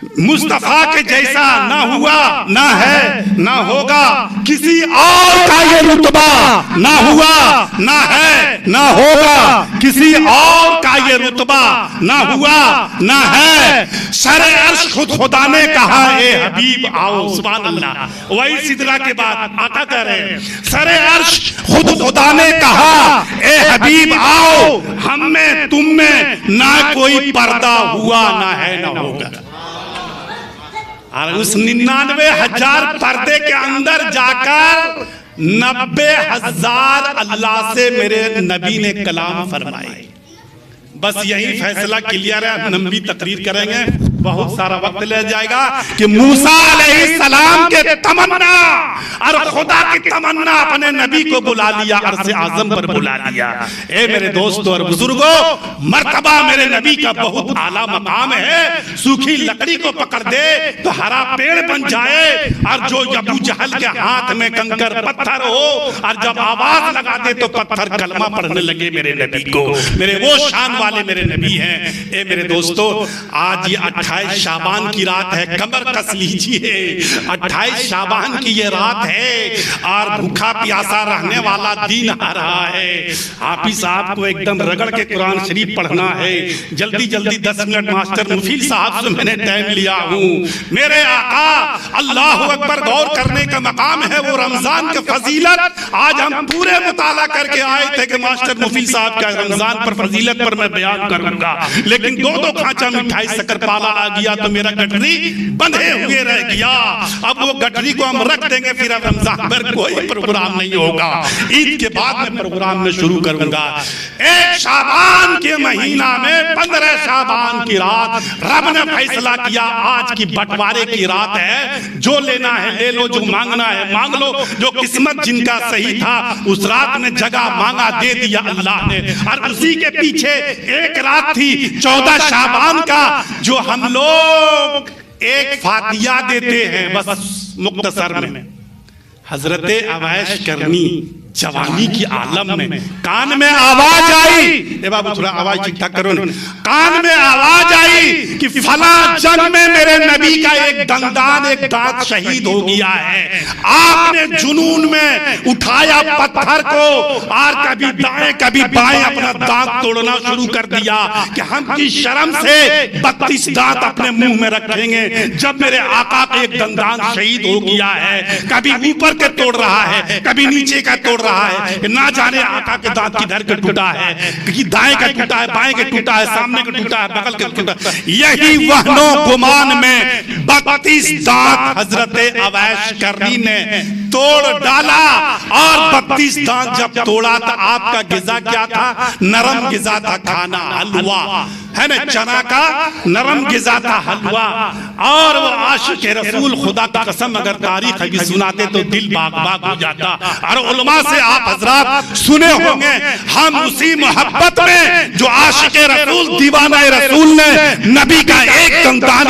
मुस्तफा के जैसा ना हुआ, ना है, ना होगा किसी और का ये रुतबा, ना हुआ, ना है, ना होगा किसी और का ये रुतबा, ना हुआ, ना है। सरे अर्श खुद खुदा ने कहा ए हबीब आओ, सुभान अल्लाह। वही सिदरा के बाद आका कह रहे हैं सरे अर्श खुद खुदा ने कहा ए हबीब आओ, हम में तुम में ना कोई पर्दा हुआ, ना है, ना होगा। और उस 99,000 पर्दे के अंदर जाकर 90,000 अल्लाह से मेरे नबी ने कलाम फरमाए। बस यही फैसला क्लियर है, लंबी तकरीर करेंगे, बहुत सारा वक्त ले जाएगा कि मूसा अलैहिस्सलाम के तमन्ना और खुदा की तमन्ना अपने नबी को बुला लिया, अर्श आज़म पर बुला लिया। ए मेरे दोस्तों और बुजुर्गों, मर्तबा मेरे नबी का बहुत आला मकाम है। सूखी लकड़ी को पकड़ दे तो हरा पेड़ बन जाए, और जो अबू जहल के हाथ में कंकर पत्थर हो और जब आवाज लगा दे तो पत्थर कलमा पढ़ने लगे मेरे नबी को। मेरे वो शान वाले मेरे नबी हैं। ए मेरे दोस्तों, आज ये 28 शाबान की रात है, कमर कस लीजिए। 28 शाबान की ये रात है और भूखा प्यासा रहने वाला दिन आ रहा है। हाफिज साहब को एकदम रगड़ के कुरान शरीफ पढ़ना है। जल्दी जल्दी 10 मिनट मास्टर मुफील साहब से मैंने टाइम लिया हूँ। मेरे आका अल्लाह अकबर गौर करने का मकाम है, वो रमजान की फजीलत आज हम पूरे मुताला करके आए थे कि मास्टर मुफील साहब का रमजान पर फजीलत पर मैं बयान करूंगा, लेकिन दो खांचा मिठाई शक्करपारा आ गया तो मेरा गठरी बंधे हुए रह गया। अब वो गठरी को हम रख देंगे, फिर अब रमजान पर कोई प्रोग्राम नहीं होगा। ईद के बाद में प्रोग्राम में शुरू करूंगा। 1 शाबान के महीना में 15 शाबान की रात रब ने फैसला किया आज की बंटवारे की रात है। जो लेना है ले लो, जो मांगना है मांग लो। जो किस्मत जिनका सही था उस रात में जगह मांगा दे दिया अल्लाह ने। और उसी के पीछे एक रात थी 14 शाबान का, जो हम लोग एक फातिया देते हैं बस मुख्तसर में। हजरत अवैश करनी जवानी की आलम में कान में आवाज आई, ए बाबू थोड़ा आवाज ठीक ठाक करो ना। कान में आवाज आई कि फला जंग में मेरे नबी का एक दंदान, एक दांत शहीद हो गया है। आपने जुनून में उठाया पत्थर को और कभी दाएं कभी बाएं अपना दांत तोड़ना शुरू कर दिया कि हम की शर्म से 32 दांत अपने मुंह में रखेंगे जब मेरे आका का एक दंदान शहीद हो गया है। कभी ऊपर के तोड़ रहा है, कभी नीचे का तोड़ रहा है, ना जाने आका के दांत किधर के टूटा है, कि दाएं का टूटा है, बाएं के टूटा है, सामने का टूटा है, बगल के टूटा है। यही वहनो गुमान में 32 दांत हजरत अवैश करनी ने तोड़ डाला। और 32 दांत जब तोड़ा तो आपका गिजा क्या था? नरम गिजा था, खाना हलवा है ना, चना का नरम गिजा था, हलवा। और वो आशिक रसूल, खुदा की कसम अगर तारीख अभी सुनाते तो दिल बाग बाग हो जाता। और उलमा से आप हजरात सुने होंगे, हम उसी मोहब्बत में जो आशिक रसूल, दीवाना रसूल ने नबी का एक दंदान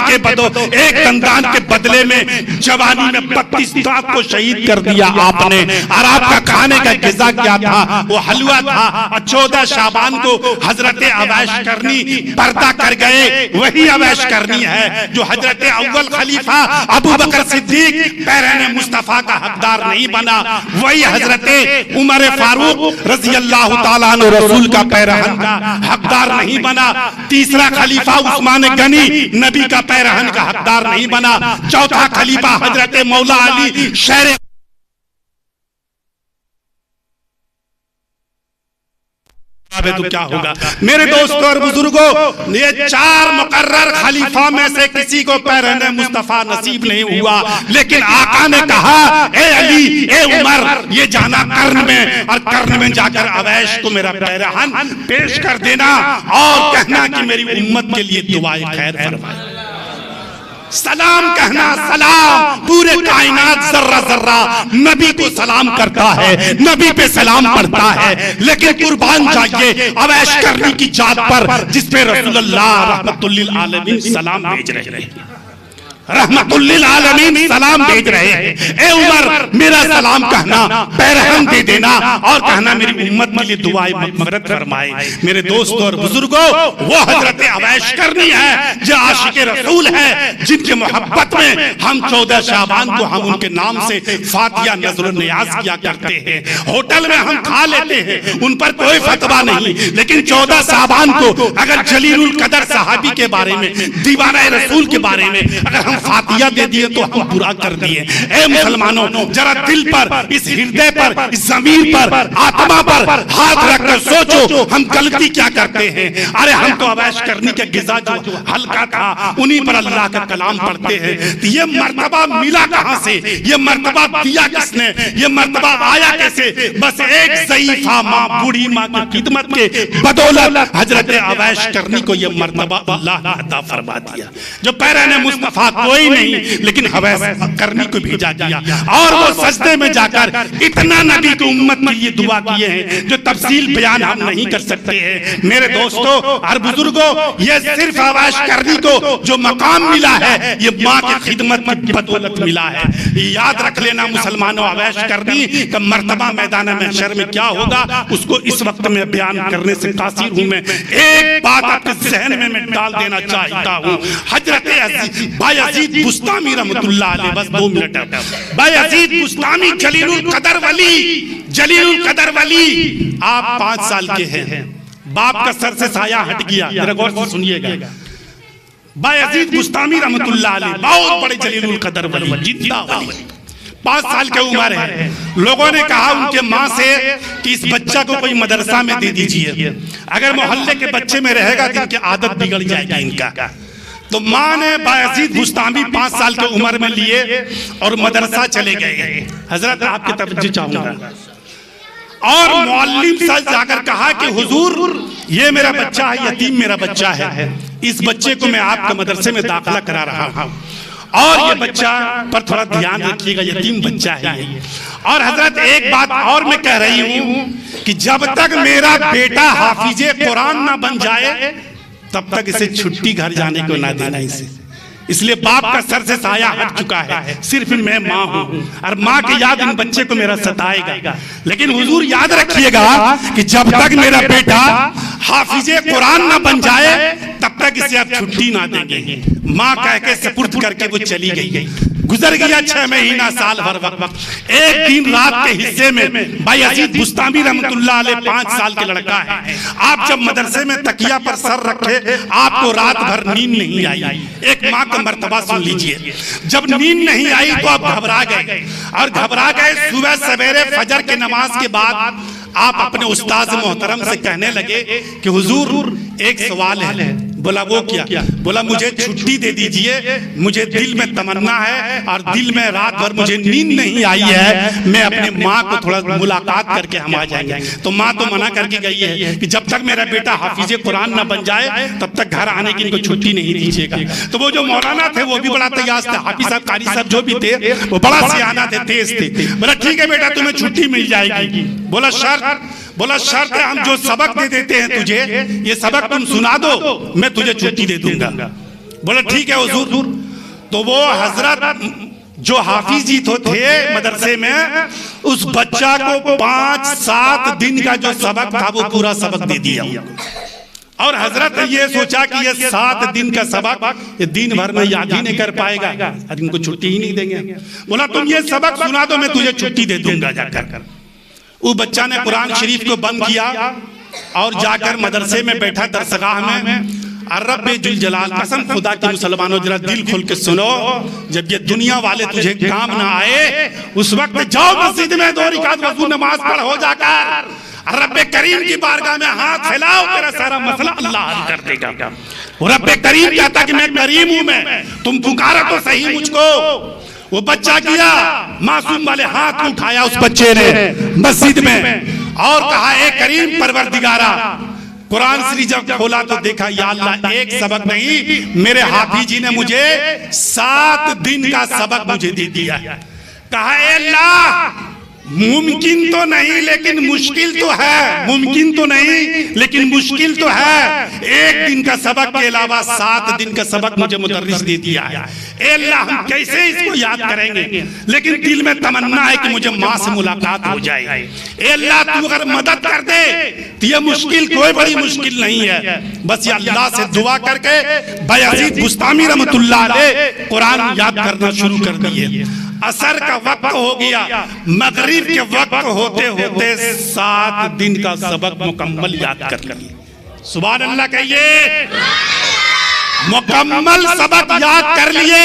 के बदले में जवानी में 32 दांत को शहीद कर दिया आपने। और आपका खाने का गिजा क्या था? वो हलवा था। और 14 शाबान को हजरत अवैश करनी पर्दा कर गए। वही अवैश करनी है जो हजरत अव्वल खलीफा अबू बकर सिद्दीक पैरहन मुस्तफा का हकदार नहीं बना। वही हजरत उमर फारूक रजी अल्लाह ताला अन्हु रसूल का पैरहन का हकदार नहीं बना। तीसरा खलीफा उस्मान गनी नबी का पैरहन का हकदार नहीं बना। चौथा खलीफा हजरत मौला अली शेर तो क्या होगा? मेरे दोस्तों और बुजुर्गों, ये 4 मुकर्रर खलीफा में से किसी को पैरहन मुस्तफा नसीब नहीं हुआ, लेकिन आका ने कहा ए अली, ए उमर, ये जाना कर्न में, और कर्न में जाकर अवैश को मेरा पैरहन पेश कर देना और कहना कि मेरी उम्मत के लिए दुआए खैर फरमाए। सलाम कहना, सलाम। पूरे कायनात जर्रा जर्रा नबी को सलाम करता है, नबी पे सलाम पढ़ता है, लेकिन कुर्बान जाइए अवैश करनी की जात पर जिस पे रसूलुल्लाह रहमतुल लिल आलमीन सलाम भेज रहे हैं। रहमतुल लिल आलमीन सलाम भेज रहे हैं। ए उमर मेरा सलाम कहना, पैरहम दे देना और कहना मेरी उम्मत के लिए दुआएं मगफिरत फरमाए। मेरे दोस्तों और बुजुर्गों, वो हजरत अवैश करनी है जो आशिक रसूल है, जिनके मोहब्बत में हम 14 शाबान को हम उनके नाम से फातिया नज़र नियाज किया करते हैं। होटल में हम खा लेते हैं, उन पर कोई फतवा नहीं, लेकिन 14 शाबान को अगर जलीलुल कदर सहाबी के बारे में, दीवाना रसूल के बारे में अगर हम फातिया दे दिए तो हम बुरा कर दिए। ए मुसलमानों, जरा दिल पर, इस हृदय पर, इस ज़मीर पर, आत्मा पर हाथ रखकर सोचो हम गलती क्या करते हैं। अरे हम तो अवैश करने के गिजा जो हल्का था, उन्हीं पर अल्लाह का कलाम पढ़ते हैं। तो ये मर्तबा मिला कहां से, ये मर्तबा दिया किसने, ये मर्तबा आया कैसे? बस एक ज़ईफा माँ, बूढ़ी माँ की खिदमत के बदौलत हजरत अवैश करनी को ये मर्तबा अल्लाह ने अता फरमा दिया। जो पैराने मुस्तफा कोई नहीं, लेकिन अवैश करनी को भेजा गया और वो सजदे में जाकर इतना नबी की उम्मत के लिए दुआ किए हैं जो तफसील बयान हम नहीं कर सकते हैं। मेरे दोस्तों और बुजुर्गों, ये सिर्फ अवैश करनी को जो मकाम मिला है, ये माँ की खिदमत की बदौलत मिला है। याद रख लेना मुसलमानों, अवैश करनी का मर्तबा मैदान महशर में क्या होगा उसको इस वक्त में बयान करने से कासिर हूं। मैं एक बात आपके जहन में मैं डाल देना चाहता हूं। हजरत बायजीद बुस्तामी रहमतुल्लाह अलैह, बस 2 मिनट, बायजीद बुस्तामी जलीलुल कदर वली, जलीलुल कदर वली, आप 5 साल के हैं, बाप का सर से साया हट गया। जरा गौर से सुनिएगा। बायजीद बुस्तामी रहमतुल्लाह अलैह बहुत बड़े जलीलुल कदर वली, जिंदा वली, 5 साल की उम्र है। लोगों ने कहा उनके माँ से कि इस बच्चा को कोई मदरसा में दे दीजिए, अगर मोहल्ले के बच्चे में रहेगा तो इनकी आदत बिगड़ जाएगी इनका। तो माँ ने बायजीद बुस्तामी 5 साल की उम्र में लिए और मदरसा चले गए। हजरत आपकी तवज्जो चाहूंगा। और मुअल्लिम से जाकर कहा कि हुजूर ये मेरा बच्चा है, यतीम मेरा बच्चा है, इस बच्चे को मैं आपके मदरसे में दाखिला करा रहा हूँ और ये बच्चा पर थोड़ा ध्यान रखिएगा, यतीम बच्चा है ये। और हजरत एक बात और मैं कह रही हूँ कि जब तक मेरा बेटा हाफिजे कुरान ना बन जाए तब तक इसे छुट्टी घर जाने को ना देना इसे। इसलिए बाप का सर से साया हट चुका है, सिर्फ मैं माँ हूँ और माँ की याद इन बच्चे को मेरा सताएगा। लेकिन हुजूर याद रखिएगा कि जब तक मेरा बेटा हाफिजे कुरान ना बन जाए तब तक इसे आप छुट्टी ना देंगे। माँ कह के सपुर्द करके वो चली गई। गुजर गया 6 महीना, साल भर वक्त। एक दिन रात के हिस्से में बायजीद बुस्तामी रहमतुल्लाह अलैह 5 साल के लड़का है। आप जब मदरसे में तकिया पर सर रखे, आपको रात भर नींद नहीं आई। एक माँ का मर्तबा सुन लीजिए। जब नींद नहीं आई तो आप घबरा गए और घबरा गए। सुबह सवेरे फजर के नमाज के बाद आप अपने उस्ताद मोहतरम से कहने लगे कि हुजूर एक सवाल है। बोला वो क्या? बोला मुझे छुट्टी दे दीजिए, मुझे दिल में तमन्ना है और दिल में रात भर मुझे नींद नहीं आई है, मैं अपनी माँ को थोड़ा मुलाकात करके हम आ जाएंगे। तो माँ तो मना करके गई है कि जब तक मेरा बेटा हाफिजे कुरान ना बन जाए तब तक घर आने की इनको छुट्टी नहीं दीजिएगा। तो वो जो मौलाना थे वो भी बड़ा तैयार थे, हाफिज साहब, कारी साहब जो भी थे वो बड़ा सियाना थे, तेज थे। बोला ठीक है बेटा तुम्हें छुट्टी मिल जाएगी। बोला शर्त है हम जो सबक दे देते हैं तुझे, ये सबक तुम सुना दो, मैं तुझे छुट्टी दे दूंगा। बोला ठीक है हुजूर। तो वो हजरत जो हाफिज जी तो थे मदरसे में, उस बच्चा को 5-7 दिन का जो सबक था वो पूरा सबक दे दिया। और हजरत ने ये सोचा कि ये 7 दिन का सबक ये दिन भर में याद ही नहीं कर पाएगा और इनको छुट्टी ही नहीं देंगे। बोला तुम ये सबक सुना दो, मैं तुझे छुट्टी दे दूंगा जाकर। वो बच्चा ने कुरान शरीफ को बंद किया और जाकर मदरसे में बैठा दरसगाह में। रब्बे जुल जलाल, कसम खुदा की मुसलमानों जरा दिल खोल के सुनो, जब ये दुनिया वाले तुझे काम ना आए उस वक्त जाओ मस्जिद में 2 रकात वज़ू नमाज पढ़ हो जाकर रब्बे करीम की बारगाह में हाथ फैलाओ, तेरा सारा मसला अल्लाह हल कर देगा। रब्बे करीम कहता कि मैं करीम हूं, मैं तुम पुकारो तो सही मुझको। वो बच्चा किया, मासूम वाले हाथ उठाया उस बच्चे ने मस्जिद में और कहा ए करीम परवरदिगारा। कुरान शरीफ जब खोला तो देखा या अल्लाह एक सबक नहीं, मेरे हाफिज जी ने मुझे 7 दिन का सबक मुझे दे दिया। कहा ए अल्लाह मुमकिन तो नहीं लेकिन मुश्किल तो है, मुमकिन तो नहीं लेकिन मुश्किल तो है। एक दिन का सबक के अलावा 7 दिन का सबक मुझे मुदर्रिस दे दिया है। ए अल्लाह, हम कैसे इसको याद करेंगे, लेकिन दिल में तमन्ना है कि मुझे माँ से मुलाकात हो जाए। ए अल्लाह, तू अगर मदद कर दे तो ये मुश्किल कोई बड़ी मुश्किल नहीं है। बस ये अल्लाह से दुआ करके बायजीद बुस्तामी रहमतुल्लाह अलैह कुरान याद करना शुरू कर दिए। असर का वक्त हो गया, मगरिब के वक्त होते होते 7 दिन का सबक मुकम्मल याद कर लिए। सुभान अल्लाह कहिए। मुकम्मल सबक याद कर लिए।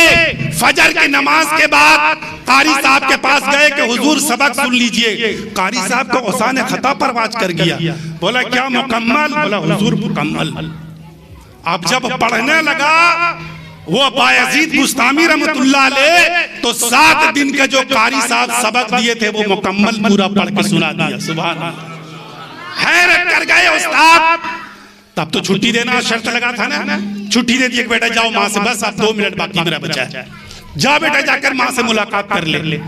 फजर की नमाज के बाद कारी साहब के पास गए कि हुजूर सबक सुन लीजिए। कारी साहब को औसान खता पर वाच कर गया। बोला क्या मुकम्मल? बोला हुजूर मुकम्मल। अब जब पढ़ने लगा वो बायजीद बुस्तामी रहमतुल्लाह अलैह, तो 7 दिन का जो कारी साहब सबक दिए थे वो मुकम्मल पूरा पढ़ के सुना दिया। सुभान अल्लाह। हैरत कर गए उस्ताद। तब तो छुट्टी देना शर्त लगा था ना, छुट्टी दे दी। बेटा जाओ माँ से, बस अब 2 मिनट बाकी मेरा बचा है, जा बेटा जाकर माँ से मुलाकात कर ले।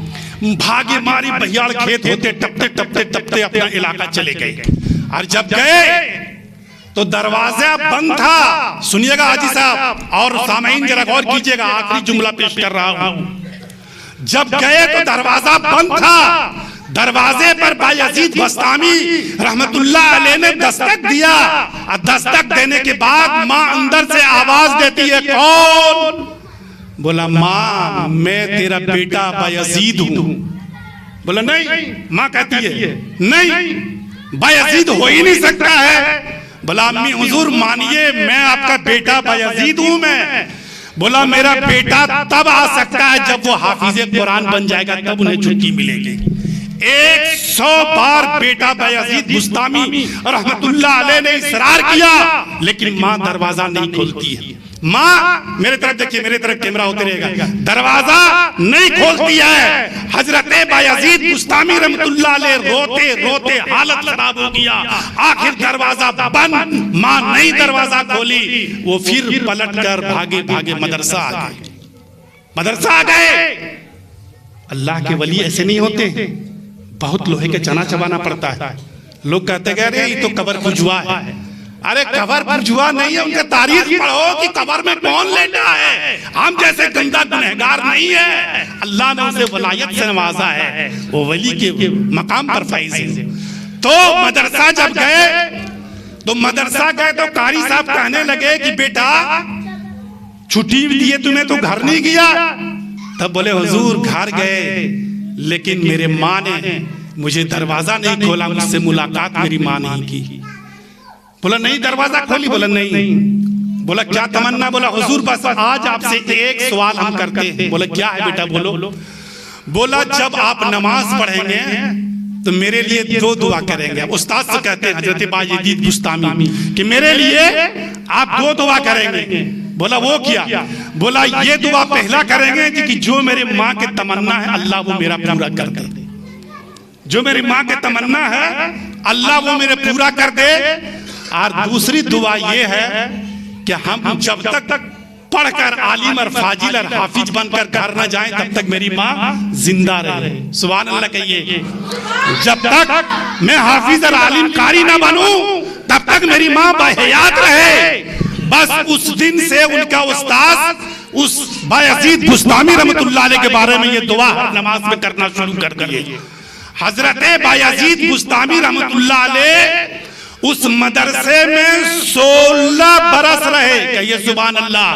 भागे मारी बहियाड़ खेत होते टपते टपते टपते अपना इलाका चले गए। और जब गए तो दरवाजा बंद था। सुनिएगा हाजी साहब और सामईन जरा गौर कीजिएगा, आखिरी जुमला पेश कर रहा हूं। जब गए तो दरवाजा बंद था। दरवाजे पर बायजीद बुस्तामी रहमतुल्लाह अलैह ने दस्तक दिया। और दस्तक देने के बाद माँ अंदर से आवाज देती है, कौन? बोला माँ मैं तेरा बेटा बायजीद हूं। बोला नहीं। माँ कहती है नहीं, बायजीद हो ही नहीं सकता है। बोला अम्मी हुजूर मानिए मैं आपका बेटा बायजीद हूं मैं। बोला मेरा बेटा तब आ सकता है जब वो हाफिज कुरान बन जाएगा, तब उन्हें छुट्टी मिलेगी। 100 बार बेटा बायजीद बुस्तामी रहमतुल्लाह अलैह ने इसरार किया, लेकिन माँ दरवाजा नहीं खोलती है। माँ मेरे तरफ देखिए, मेरे तरफ कैमरा होते रहेगा, दरवाजा नहीं खोलती है। हजरत बायजीद बुस्तामी रहमतुल्लाह अलैह रोते रोते हालत खराब हो गया। आखिर दरवाजा बंद, माँ नहीं दरवाजा खोली। वो फिर पलट कर भागे भागे मदरसा आ गए। मदरसा आ गए। अल्लाह के वली ऐसे नहीं होते, बहुत लोहे के चना चबाना पड़ता है। लोग कहते हैं अरे ये तो कबर पुजुआ है। अरे कबर पुजुआ नहीं है, उनका तारीख पढ़ो कि कबर में कौन लेटा है। हम जैसे गंदा गुनहगार नहीं है, अल्लाह ने उसे वलायत से नवाजा है, वो वली के मकाम पर फैज है। तो मदरसा जब गए तो मदरसा गए तो कारी साहब कहने लगे कि बेटा छुट्टी दिए तुम्हें तो घर नहीं गया। तब बोले हुजूर घर गए, लेकिन मेरे माँ ने मुझे दरवाजा नहीं खोला, मुझसे मुलाकात मेरी माँ नहीं की। बोला नहीं दरवाजा खोली? बोला नहीं। बोला क्या तमन्ना? बोला हुजूर बस आज आपसे एक सवाल हम करते हैं। बोला क्या है बेटा बोलो। बोला जब आप नमाज पढ़ेंगे तो मेरे लिए 2 दुआ करेंगे। उस्ताद से कहते हैं हजरत बायजीद बुस्तामी कि मेरे लिए आप 2 दुआ करेंगे। बोला वो क्या? बोला ये दुआ पहला करेंगे कि जो मेरे माँ के तमन्ना है अल्लाह वो मेरा पूरा कर दे। जो मेरी माँ के तमन्ना है अल्लाह वो मेरे पूरा कर दे। और दूसरी दुआ ये है कि हम जब तक पढ़कर आलिम और फाजिल और हाफिज बनकर घर न जाएं तब तक मेरी माँ जिंदा रहे। सुभान अल्लाह कहिए। जब तक मैं हाफिज और आलिम कारी न बनूं तब तक मेरी माँ बहयात रहे। बस उस दिन से उनका उस्ताद उस बायजीद बुस्तामी रहमतुल्लाह अलैह के बारे में ये दुआ नमाज में करना शुरू कर दिए। हजरत बायजीद बुस्तामी रहमतुल्लाह अलैह उस मदरसे में 16 बरस रहे। कहिए सुभान अल्लाह।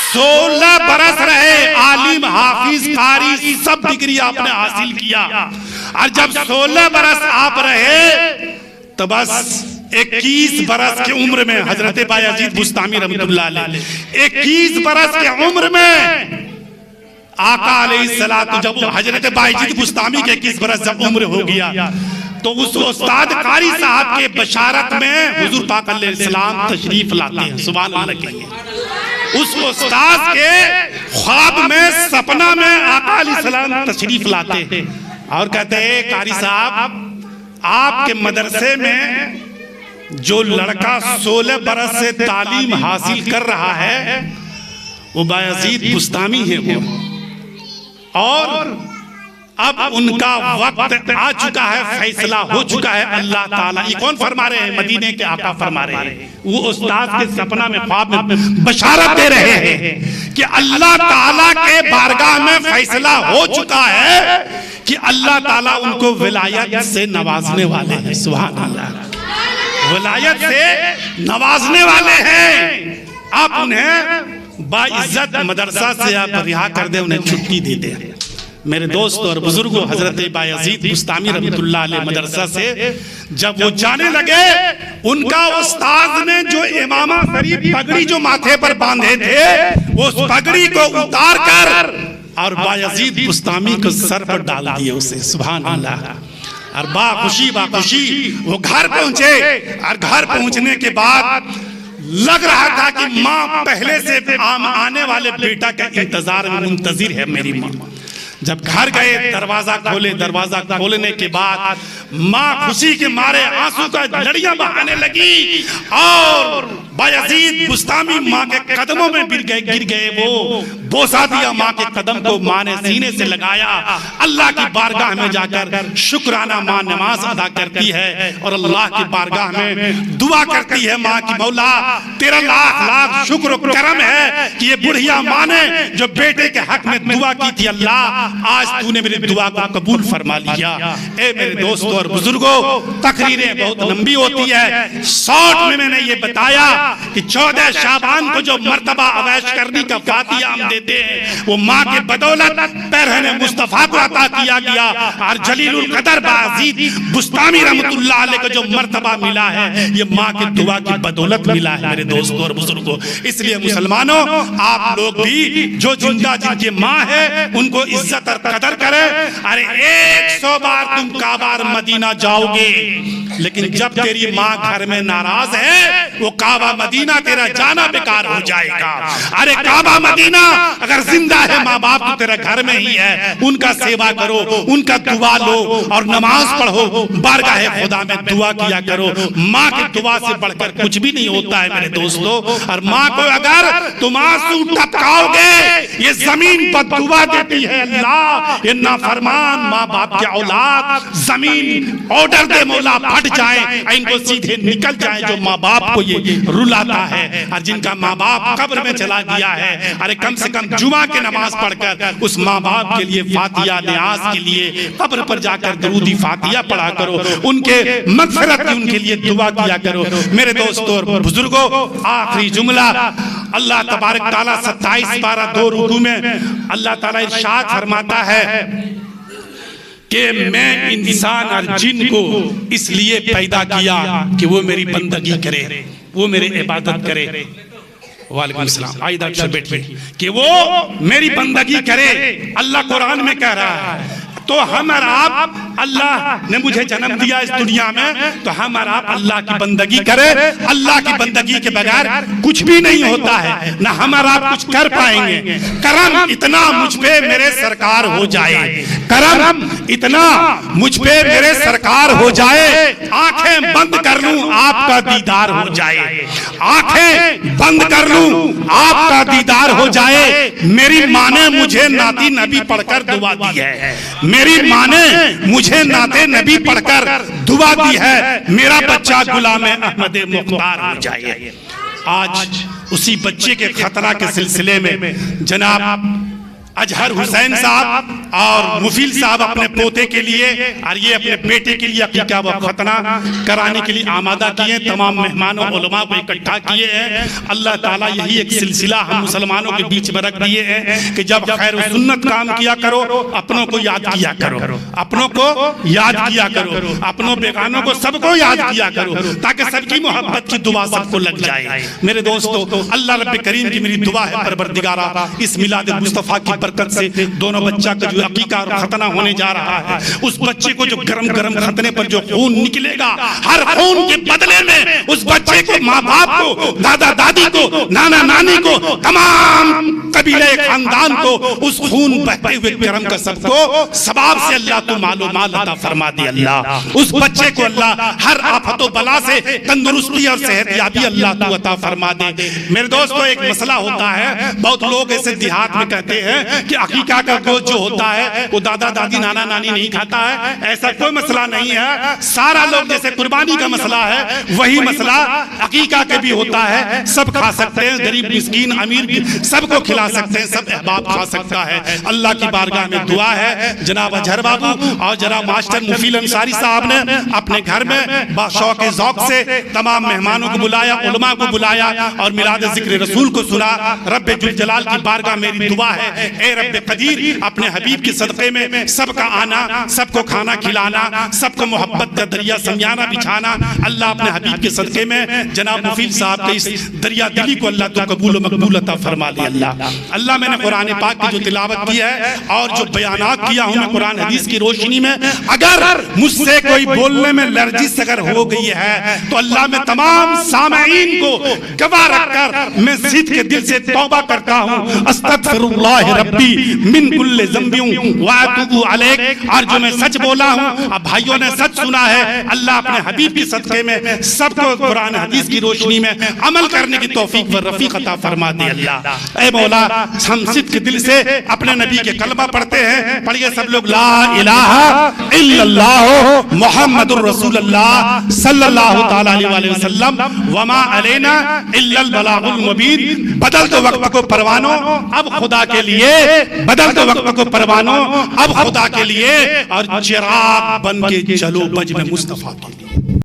16 बरस रहे। आलिम हाफिज कारी सब डिग्री आपने हासिल किया। और जब 16 बरस आप रहे तो बस 21 बरस की उम्र में हजरत बायजीद बुस्तामी रहमतुल्लाह अलैह 21 बरस की उम्र में आका अलैहिस्सलाम, जब हजरत बायजीद बुस्तामी के 21 बरस जब उम्र हो गया तो उस उस्ताद कारी साहब के बशारत में हुजूर पाक अलैहिस्सलाम तशरीफ लाते हैं। सुभान अल्लाह कहिए। उस उस्ताद के ख्वाब में सपना में आका अलैहिस्सलाम तशरीफ लाते हैं और कहते हैं कारी साहब आपके मदरसे में जो लड़का 16 बरस से तालीम हासिल कर रहा है वो बायजीद बुस्तामी है वो, और अब उनका वक्त आ चुका है, फैसला हो चुका है। अल्लाह ताला, ये कौन फरमा रहे हैं? मदीने के आका फरमा रहे हैं। वो उस्ताद के सपना में, ख्वाब में बशारत दे रहे हैं कि अल्लाह ताला के बारगाह में फैसला हो चुका है कि अल्लाह ताला उनको विलायत से नवाजने वाले हैं। सुभान अल्लाह, विलायत से नवाजने वाले हैं। आप उन्हें बाइज्जत मदरसा से आप रिहा कर दे, उन्हें छुट्टी दे दे। मेरे दोस्त और बुजुर्गों, हजरत बायजीद बुस्तामी रहमतुल्लाह अलैह मदरसा से जब वो जाने लगे, उनका उस्ताद ने जो इमामा शरीफ पगड़ी जो माथे पर बांधे थे, उस पगड़ी को उतार कर और बायजीद बुस्तामी को सर पर डाल दिए उसे। सुभान अल्लाह। और बाखुशी वो घर पहुंचे, और घर पहुंचने के बाद लग रहा था कि माँ पहले से आने वाले बेटा का इंतजार में मुंतजिर है मेरी माँ। जब घर गए, दरवाजा खोले, दरवाजा खोलने के बाद माँ खुशी के मारे आंसू का लड़ियां बहाने लगी और बायजीद बुस्तामी माँ के कदमों में गिर गए। वो बोसा दिया माँ के कदम को, माँ ने सीने से लगाया। अल्लाह की बारगाह में जाकर शुक्राना माँ नमाज अदा करती है और अल्लाह की बारगाह में दुआ करती है माँ की, मौला तेरा लाख लाख शुक्र करम है कि ये बुढ़िया माँ ने जो बेटे के हक में दुआ की थी, अल्लाह आज तूने मेरी दुआ को कबूल फरमा लिया। ए मेरे दोस्तों और बुजुर्गों, तकरीरें बहुत लंबी होती है, शॉर्ट में मैंने ये बताया कि 14 शाबान को जो मर्तबा अवैश करनी का फातिहा हम देते हैं, वो माँ के बदौलत पैरहने मुस्तफा को अता किया गया। और जलीलुल कदर बायजीद बुस्तामी रहमतुल्लाह अलैह को जो मर्तबा मिला है, ये माँ के दुआ की बदौलत मिला है मेरे दोस्तों और बुजुर्गों। इसलिए मुसलमानों, आप लोग भी जो जिंदा जिनकी माँ है उनको इज्जत और कदर करें। अरे 100 बार तुम काबा मदीना जाओगे, लेकिन जब तेरी माँ घर में नाराज है, वो काबा मदीना तेरा जाना बेकार हो जाएगा। अरे काबा मदीना अगर जिंदा है, माँ बाप तो तेरा घर में ही है, उनका सेवा करो, उनका दुआ लो और नमाज पढ़ो, बारगाह खुदा में दुआ किया करो। माँ की दुआ से बढ़कर कुछ भी नहीं होता है मेरे दोस्तों। और माँ को अगर तुम आंसू टपकाओगे, ये जमीन बद्दुआ देती है। अल्लाह, ये नाफरमान माँ बाप के औलाद, जमीन ऑर्डर दे मौला फट जाए, इनको सीधे निकल जाए जो माँ बाप को ये रुलाता है। और जिनका माँ बाप कब्र में चला गया है, अरे कम से कम जुमा के नमाज पढ़कर उस माँ बाप के लिए फातिहा न्याज के लिए कब्र पर जाकर दरूदी फातिहा पढ़ा करो, उनके मगफिरत की उनके लिए दुआ किया करो। मेरे दोस्तों और बुजुर्गों, आखिरी जुमला, अल्लाह तबारक ताला 27 पारा 2 रुकू में अल्लाह ताला इरशाद फरमाता है कि मैं इंसान और जिन को इसलिए पैदा किया कि वो मेरी बंदगी करे, वो मेरी इबादत करे। वालेकुम सलाम। आइए डॉक्टर साहब बैठिए। कि वो मेरी बंदगी करे, अल्लाह कुरान में कह रहा है। तो हम और आप, अल्लाह ने मुझे जन्म दिया इस दुनिया में, तो हम और आप अल्लाह की बंदगी करें। अल्लाह की बंदगी के बगैर कुछ भी नहीं होता है, ना हम और आप कुछ कर पाएंगे। करम इतना मुझ पे मेरे सरकार हो जाए, करम इतना मुझ पे मेरे सरकार हो जाए, आंखें बंद कर लूं आपका दीदार हो जाए, आंखें बंद कर लूं आपका दीदार हो जाए। मेरी माँ ने मुझे नाती नबी पढ़कर दुआ दी है, मेरी माँ ने मुझे नाते नबी पढ़कर दुआ दी है, मेरा बच्चा गुलाम अहमद मुख्तार हो जाए। आज उसी बच्चे के खतना के सिलसिले में जनाब अजहर हुसैन साहब और मुफील साहब अपने पोते के लिए और ये अपने बेटे के लिए अकीका व खतना कराने के लिए आमादा किए। तमाम मेहमानों उलमा को इकट्ठा किए हैं। अल्लाह ताला यही एक सिलसिला हम मुसलमानों के बीच में रख दिए हैं कि जब खैर सुन्नत काम किया करो, अपनों को याद किया करो, अपनों को याद किया करो, अपनों बेगानों को सबको याद किया करो, ताकि सबकी मोहब्बत की दुआ सबको लग जाए। मेरे दोस्तों, अल्लाह रब्बे करीम की मेरी दुआ है, परवरदिगारा इस मिलाद मुस्तफा की बरकत से दोनों बच्चा का जो अकीका और खतना होने जा रहा है, उस बच्चे को जो गरम गरम खतने पर जो खून निकलेगा, हर खून के बदले में उस बच्चे को माँ बाप को, दादा दादी को, नाना नानी को, तमाम कबीले खानदान को उस खून बहते हुए करम का सबको सबाब से अल्लाह तो मालो माल अता फरमा दे। अल्लाह उस बच्चे को अल्लाह हर आफत बला से तंदुरुस्ती और सेहतयाबी अल्लाह तो अता फरमा दे। मेरे दोस्तों, एक मसला होता है, बहुत लोग ऐसे देहात में कहते हैं कि अकीका का गोश्त जो होता है वो दादा दादी नाना नानी नहीं खाता है। ऐसा कोई मसला नहीं है। सारा लोग जैसे कुर्बानी का मसला है वही मसला अकीका के भी होता है। सब खा सकते हैं, गरीब मिस्कीन अमीर सबको खिला सकते हैं, सब अहबाब खा सकता है। अल्लाह की बारगाह में दुआ है, जनाब अजहर बाबू और जनाब मास्टर मुफील अंसारी साहब ने अपने घर में बाशौक ज़ौक़ से तमाम मेहमानों को बुलाया, उलमा को बुलाया और मिलाद ज़िक्र रसूल को सुना। रब्बे जुल जलाल की बारगाह मेरी दुआ है, ए रब्बे कदीर अपने हबीब के सदक़े में सबका आना, सबको खाना खिलाना, सबको मोहब्बत का दरिया समझाना बिछाना, अल्लाह अपने हबीब के सदक़े में जनाब मुफील साहब के इस दरिया दिली को अल्लाह तो कबूल व मकबूल अता फरमा दे। अल्लाह मैंने कुरान पाक की जो तिलावत की है और जो बयानात किया हूं मैं कुरान हदीस की रोशनी में, अगर मुझसे कोई बोलने में लर्जिश अगर हो गई है तो अल्लाह मैं तमाम सामईन को गवाह रखकर मैं सिद्ध के दिल से तौबा करता हूं। अस्तगफिरुल्लाह रब्बी मिन कुल्लि ज़ंबिन व अतूबु अलैह। और जो मैं सच बोला हूं, अब भाइयों ने सच सुना है। अल्लाह अपने हबीब के सदक़े में सबको कुरान हदीस की रोशनी में अमल करने की तौफीक व रफीक अता फरमा दे। अल्लाह ए मौला, हम सिद्ध के दिल से अपने नबी के कलमा पढ़ते हैं। पढ़िए सब लोग, ला इलाहा इल्लल्लाह मुहम्मदुर रसूलुल्लाह सल्लल्लाहु तआला अलैहि वसल्लम वमा अलैना इल्लल बलागुल मुबीन। बदल दो वक्त को परवानो अब खुदा के लिए, बदल दो वक्त को परवानो अब खुदा के लिए, और चिराग बन के चलो बज में मुस्तफा के लिए।